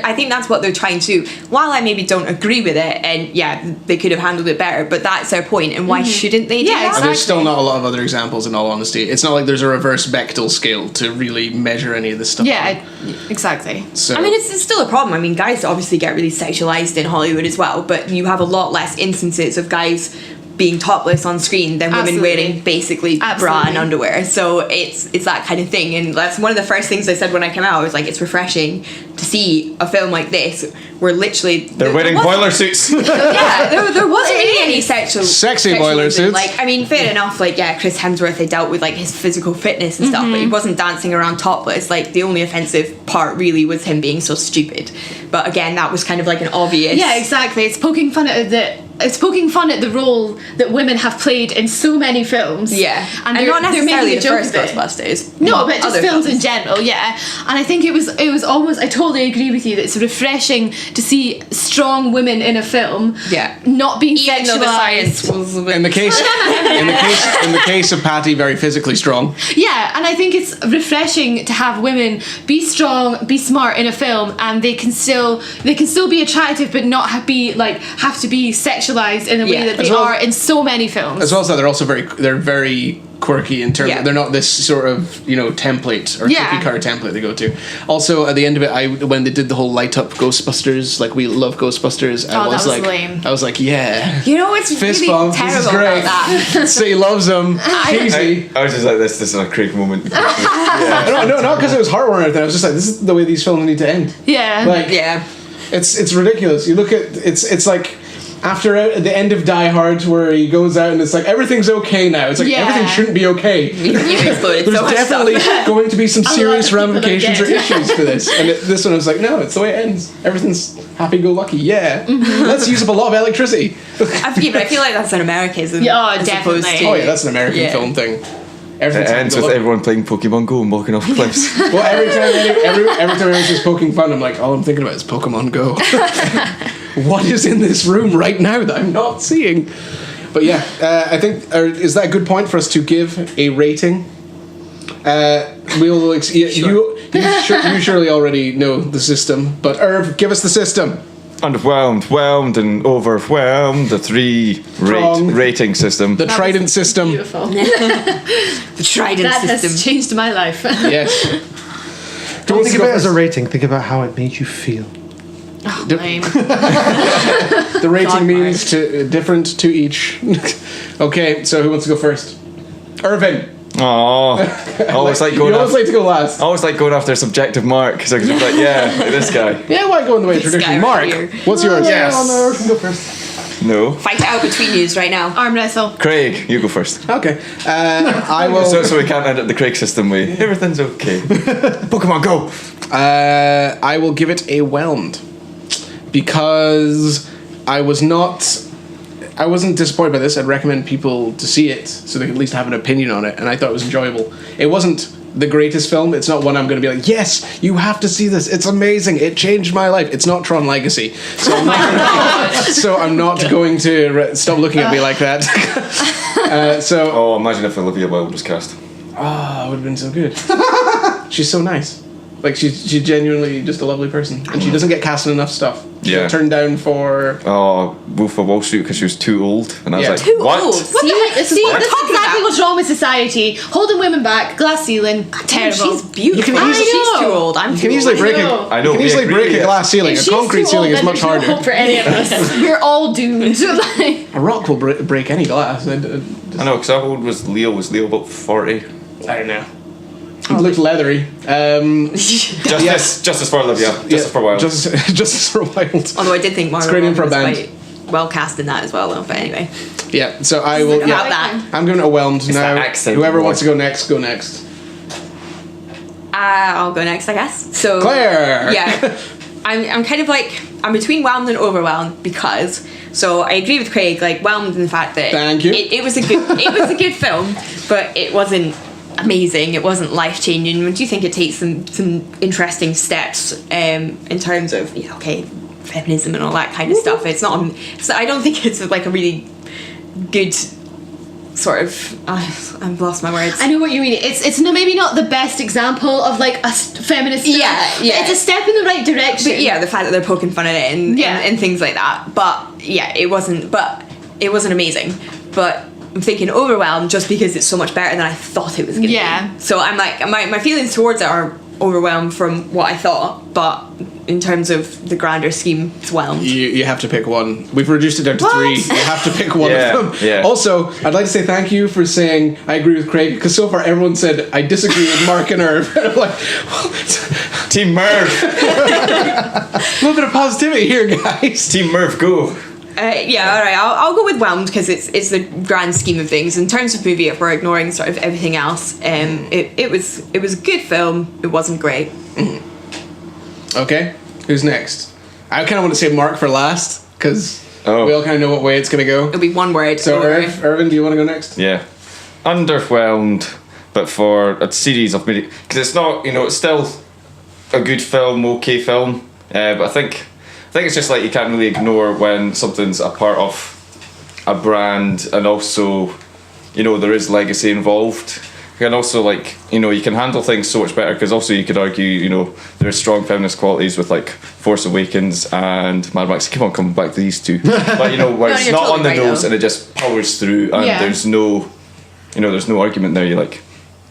I think that's what they're trying to do. While I maybe don't agree with it, and yeah, they could have handled it better, but that's their point. And why shouldn't they do that? And there's still not a lot of other examples, in all honesty. It's not like there's a reverse Bechdel scale to really measure any of this stuff. Yeah, exactly. So, I mean, it's still a problem. I mean, guys obviously get really sexualized in Hollywood as well, but you have a lot less instances of guys being topless on screen than women wearing basically bra and underwear. So it's that kind of thing, and that's one of the first things I said when I came out. I was like, it's refreshing to see a film like this where literally They're wearing boiler suits. yeah, there wasn't really any sexy boiler suits. Like, I mean, fair enough. Like, yeah, Chris Hemsworth, they dealt with like his physical fitness and stuff, but he wasn't dancing around topless. Like, the only offensive part really was him being so stupid. But again, that was kind of like an obvious. Yeah, exactly. It's poking fun at the role that women have played in so many films. Yeah, and not necessarily the first of it. Ghostbusters. No, but just other films in general. Yeah, and I think it was almost. I totally agree with you that it's refreshing to see strong women in a film. Yeah, not being even though the science sexualized. was a bit in the case of Patty, very physically strong. Yeah, and I think it's refreshing to have women be strong, be smart in a film, and they can still be attractive, but not have to be sexualized in the way that they are in so many films. As well as that, they're also very quirky in terms of, they're not this sort of template or cookie cutter template they go to. Also, at the end of it, when they did the whole light up Ghostbusters, like we love Ghostbusters, I was like, lame. I was like, yeah, it's fist really bump, terrible this is great. about that. City loves them. Cheesy. I was just like, this is a Craig moment. No, not because it was heartwarming or anything. I was just like, this is the way these films need to end. Yeah. Like, Yeah. it's ridiculous. You look at it's like after the end of Die Hard, where he goes out and it's like everything's okay now. It's like everything shouldn't be okay. There's definitely going to be some serious ramifications or issues for this. And this one was like, no, it's the way it ends. Everything's happy-go-lucky. Yeah, let's use up a lot of electricity. I feel like that's an Americanism. Definitely. That's an American film thing. It ends with everyone playing Pokemon Go and walking off cliffs. Well, every time anyone says poking fun, I'm like, all I'm thinking about is Pokemon Go. What is in this room right now that I'm not seeing? But yeah, I think is that a good point for us to give a rating? You surely already know the system, but Irv, give us the system. Underwhelmed, whelmed, and overwhelmed. The 3 rating system. The Trident system. Beautiful. The Trident system. That has changed my life. Yes. Don't think of it as a rating. Think about how it made you feel. Oh, lame. The rating means different to each. Okay, so who wants to go first? Irvin. I always like going. You always like to go last. I always like going after a subjective mark. So I can just be like, yeah, this guy. Yeah, why go in the way of tradition? Mark, what's yours? Yes. No, can go first. No. Fight it out between you right now. Arm wrestle. Craig, you go first. Okay. I will. So we can't end up the Craig system way. Everything's okay. Pokemon Go. I will give it a whelmed because I wasn't disappointed by this. I'd recommend people to see it so they can at least have an opinion on it, and I thought it was enjoyable. It wasn't the greatest film. It's not one I'm going to be like, yes, you have to see this. It's amazing. It changed my life. It's not Tron Legacy. So I'm not going to stop looking at me like that. Imagine if Olivia Wilde was cast. Oh, it would have been so good. She's so nice. Like, she's genuinely just a lovely person. And she doesn't get cast in enough stuff. She got turned down for... Wolf of Wall Street because she was too old. And I was like, too what? old? See, this is exactly what's wrong with society. Holding women back, glass ceiling, terrible. She's beautiful. She's too old. I'm You can easily break a glass ceiling. A concrete ceiling is much harder. No hope for any of us. We're all doomed. A rock will break any glass. I know, because how old was Leo? Was Leo about 40? I don't know. He looked leathery. Justice for Olivia. Justice for Wilde. Justice for Wilde. Although I did think Margot Screening for a was band. quite well cast in that as well, though. But anyway. Yeah, so I will... About that. I'm going to whelmed now. Accent Whoever wants to go next, go next. I'll go next, I guess. So Claire! Yeah. I'm kind of like... I'm between whelmed and overwhelmed because... So I agree with Craig, like, whelmed in the fact that... Thank you. It was a good film, but it wasn't amazing. It wasn't life-changing. I do think it takes some interesting steps in terms of, feminism and all that kind of stuff. It's not... So I don't think it's like a really good... sort of I've lost my words. I know what you mean. It's maybe not the best example of like a feminist film. Yeah. It's a step in the right direction. But yeah, the fact that they're poking fun at it and things like that. But yeah, it wasn't amazing. But I'm thinking overwhelmed just because it's so much better than I thought it was gonna be. So I'm like my feelings towards it are overwhelmed from what I thought, but in terms of the grander scheme, it's whelmed. You have to pick one. We've reduced it down to 3. You have to pick one of them. Yeah. Also, I'd like to say thank you for saying I agree with Craig, because so far everyone said I disagree with Mark and Irv. And I'm like, Team Merv. A little bit of positivity here, guys. Team Merv, go. Yeah, all right. I'll go with whelmed because it's the grand scheme of things. In terms of movie, if we're ignoring sort of everything else, it was a good film. It wasn't great. Okay, who's next? I kind of want to say Mark for last because we all kind of know what way it's going to go. It'll be one word. So, Irvin, do you want to go next? Yeah, underwhelmed, but for a series of media, because it's not, it's still a good film, okay film, but I think it's just like you can't really ignore when something's a part of a brand, and also, there is legacy involved. And also, like, you can handle things so much better, because also you could argue, there are strong feminist qualities with, like, Force Awakens and Mad Max. Keep on coming back to these two. But, where it's not on the nose and it just powers through, and there's no, there's no argument there. You're like,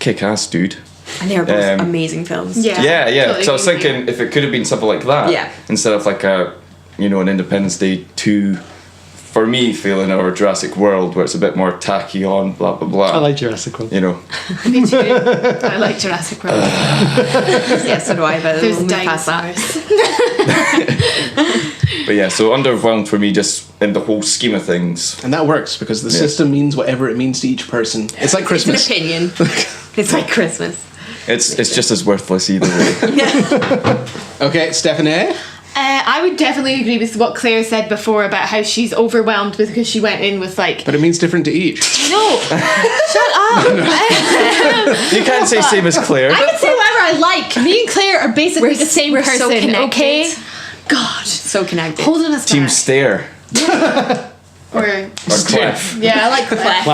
kick ass, dude. And they are both amazing films. Yeah. Totally. So I was thinking if it could have been something like that, instead of like an Independence Day 2, for me, feeling, or Jurassic World, where it's a bit more tacky on, blah blah blah. I like Jurassic World. Me too. I like Jurassic World. Yeah, so do I. But there's dinosaurs. But yeah, so underwhelmed for me, just in the whole scheme of things. And that works because the system means whatever it means to each person. It's like Christmas. It's an opinion. It's like Christmas. It's just as worthless either way. Okay, Stephanie? I would definitely agree with what Claire said before about how she's overwhelmed because she went in with like... But it means different to each. No! Shut up! You can't say same as Claire. I can say whatever I like. Me and Claire are basically the same we're person, so connected. Okay? God. So connected. Holding us Team back. Stare. Or Clef. yeah, I like Clef.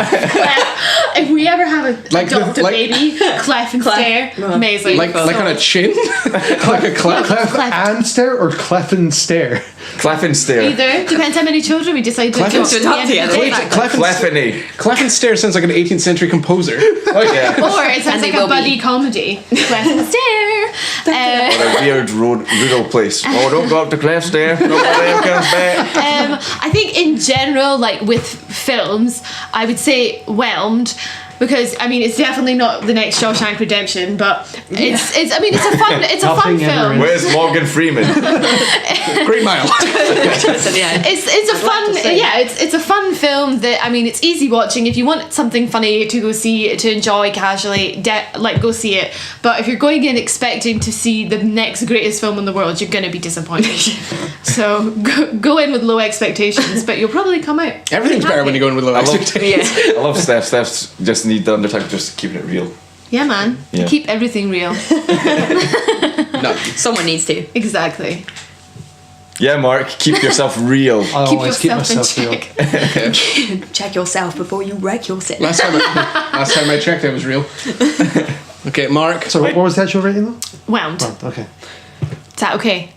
If we ever have a adopt a baby, Clef and Stare, amazing. Like on a chin? Like a clef? Clef and Stare or Clef and Stare? Clef and Stare. Either depends how many children we decide to adopt. Clef and Stare sounds like an 18th century composer. Yeah. Or it sounds like a buddy comedy. Clef and Stare. What a weird rural place. Oh, don't go up to Clef Stare. Nobody ever comes back. I think in general, like with films, I would say Whelmed, because I mean it's definitely not the next Shawshank Redemption, but it's a fun film. Where's Morgan Freeman? Green Mile. It's a fun film that, I mean, it's easy watching. If you want something funny to go see, to enjoy casually, go see it. But if you're going in expecting to see the next greatest film in the world, you're going to be disappointed. So go in with low expectations, but you'll probably come out. Everything's better when you go in with low expectations. I love Steph. Steph's just need the Undertaker just keeping it real. Yeah, man. Yeah. Keep everything real. No. Someone needs to. Exactly. Yeah, Mark, keep yourself real. I Keep always keep yourself in myself real. check. Check yourself before you wreck yourself. Last time I checked, I was real. Okay, Mark. So what was the actual rating though? Whelmed. Oh, okay. Is that okay?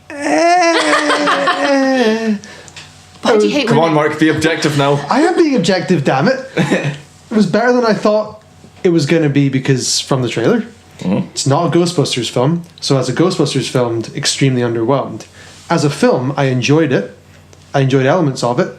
Why do you hate Come women? on, Mark, be objective now. I am being objective, damn it. It was better than I thought it was going to be because from the trailer. Mm-hmm. It's not a Ghostbusters film, so as a Ghostbusters film, extremely underwhelmed. As a film, I enjoyed it. I enjoyed elements of it.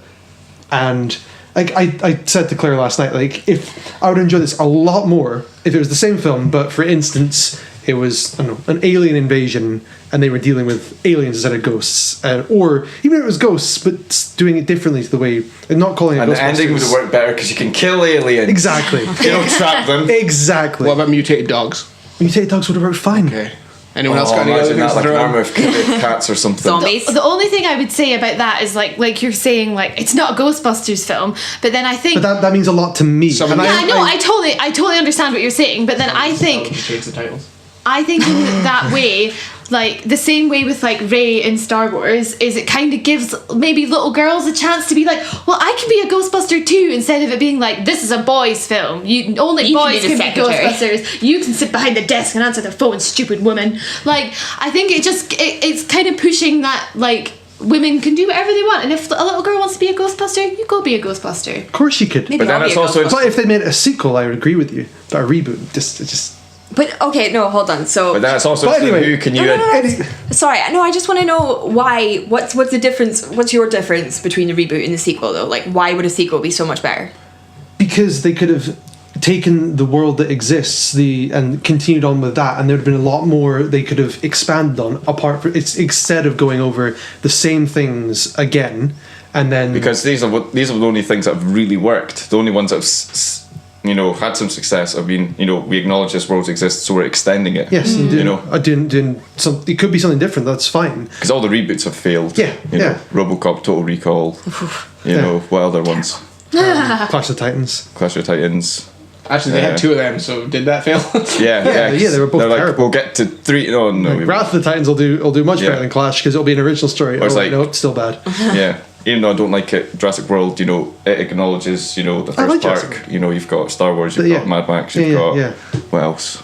And like I said to Claire last night, like if I would enjoy this a lot more if it was the same film, but for instance, it was, I don't know, an alien invasion and they were dealing with aliens instead of ghosts. Or even if it was ghosts, but doing it differently to the way, and not calling it and Ghostbusters. The ending would have worked better because you can kill aliens. Exactly. You don't trap them. Exactly. What about mutated dogs? Mutated dogs would have worked fine. Okay. Anyone else got any other imagine things that, to like throw an army of cats or something. Zombies. The only thing I would say about that is like you're saying, like it's not a Ghostbusters film, but then I think But that means a lot to me. Someone- I know, I totally understand what you're saying, but then I think Change the titles. in that way, like the same way with like Rey in Star Wars, is it kind of gives maybe little girls a chance to be like, well, I can be a Ghostbuster too, instead of it being like, this is a boys' film. Only boys can be Ghostbusters. You can sit behind the desk and answer the phone, stupid woman. Like, I think it's kind of pushing that, like, women can do whatever they want, and if a little girl wants to be a Ghostbuster, you go be a Ghostbuster. Of course you could. Maybe But then I'll be it's a also- Ghostbuster. But if they made a sequel, I would agree with you. But a reboot, just. But okay, no, hold on. So But then it's also But anyway, who can you... sorry, no, I just want to know why. What's the difference? What's your difference between the reboot and the sequel, though? Like, why would a sequel be so much better? Because they could have taken the world that exists and continued on with that, and there'd have been a lot more they could have expanded on apart from it's instead of going over the same things again and then Because these are the only things that have really worked. The only ones that have had some success have been, we acknowledge this world exists, so we're extending it. yes, and You it could be something different. That's fine. Because all the reboots have failed. Yeah, yeah. RoboCop, Total Recall. What other ones? Clash of the Titans. Clash of Titans. Actually, they had two of them, so did that fail? Yeah, they were both they're like, terrible. we'll get to 3. Oh no, Wrath of the Titans will do much better than Clash because it'll be an original story. Or it's like- no, it's still bad. yeah. Even though I don't like it, Jurassic World, it acknowledges, the I first like park. Jurassic. You've got Star Wars, you've Yeah. got Mad Max, you've got what else?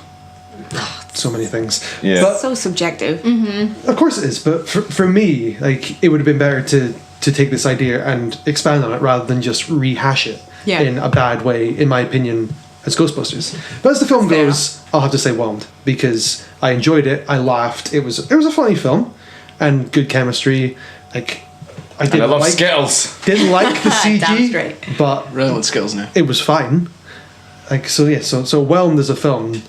So many things. Yeah. But So subjective. of course it is. But for me, like it would have been better to take this idea and expand on it rather than just rehash it in a bad way, in my opinion, as Ghostbusters. But as the film goes, I'll have to say Whelmed because I enjoyed it. I laughed. It was a funny film and good chemistry. Like I love Skittles. Didn't like the Damn CG, straight. but Relevant skills now. it was fine. Like so Whelmed as a film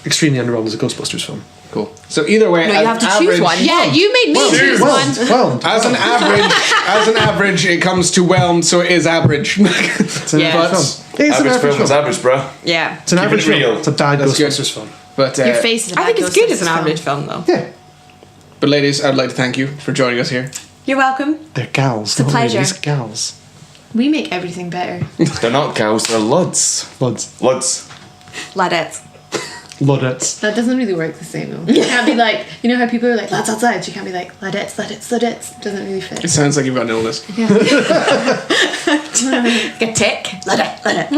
extremely underwhelmed as a Ghostbusters film. Cool. So either way, no, you have to choose one. Yeah, you made me choose one. Whelmed. As an average, it comes to Whelmed, so it is average. It's an average film. It's an Average average film is film. average, bro. Yeah. It's an Keep average it real. film. It's a bad That's good. Ghostbusters film. But Your face is a I think bad it's good as an Ghostbusters average film, though. Yeah. But ladies, I'd like to thank you for joining us here. You're welcome. They're gals. It's a pleasure. These gals. We make everything better. They're not cows, they're luds. Luds. Luds. Ladettes. Ludettes. That doesn't really work the same though. You can't be like, you know how people are like, lads outside? You can't be like, ladettes, ladettes, ladettes. Doesn't really fit. It sounds like you've got an illness. Yeah. Like a tick. Ladette.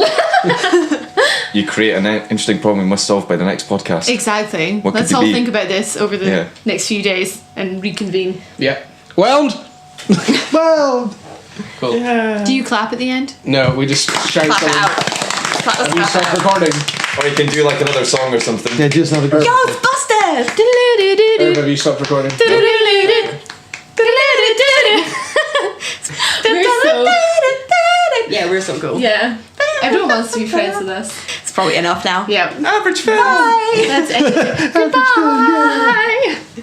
You create an interesting problem we must solve by the next podcast. Exactly. What Let's could it all be? think about this over the Yeah. next few days and reconvene. Yeah. Whelmed? Whelmed. Cool. Do you clap at the end? No, we just shout Clap it something. out. Clap And we it stop out. recording. Or you can do like another song or something. Yeah, just another good. Ghostbusters! Everybody stop recording. Yeah, we're so cool. Yeah. Everyone wants to be friends with us. It's probably enough now. Yeah. Average film. Bye. That's it. Goodbye.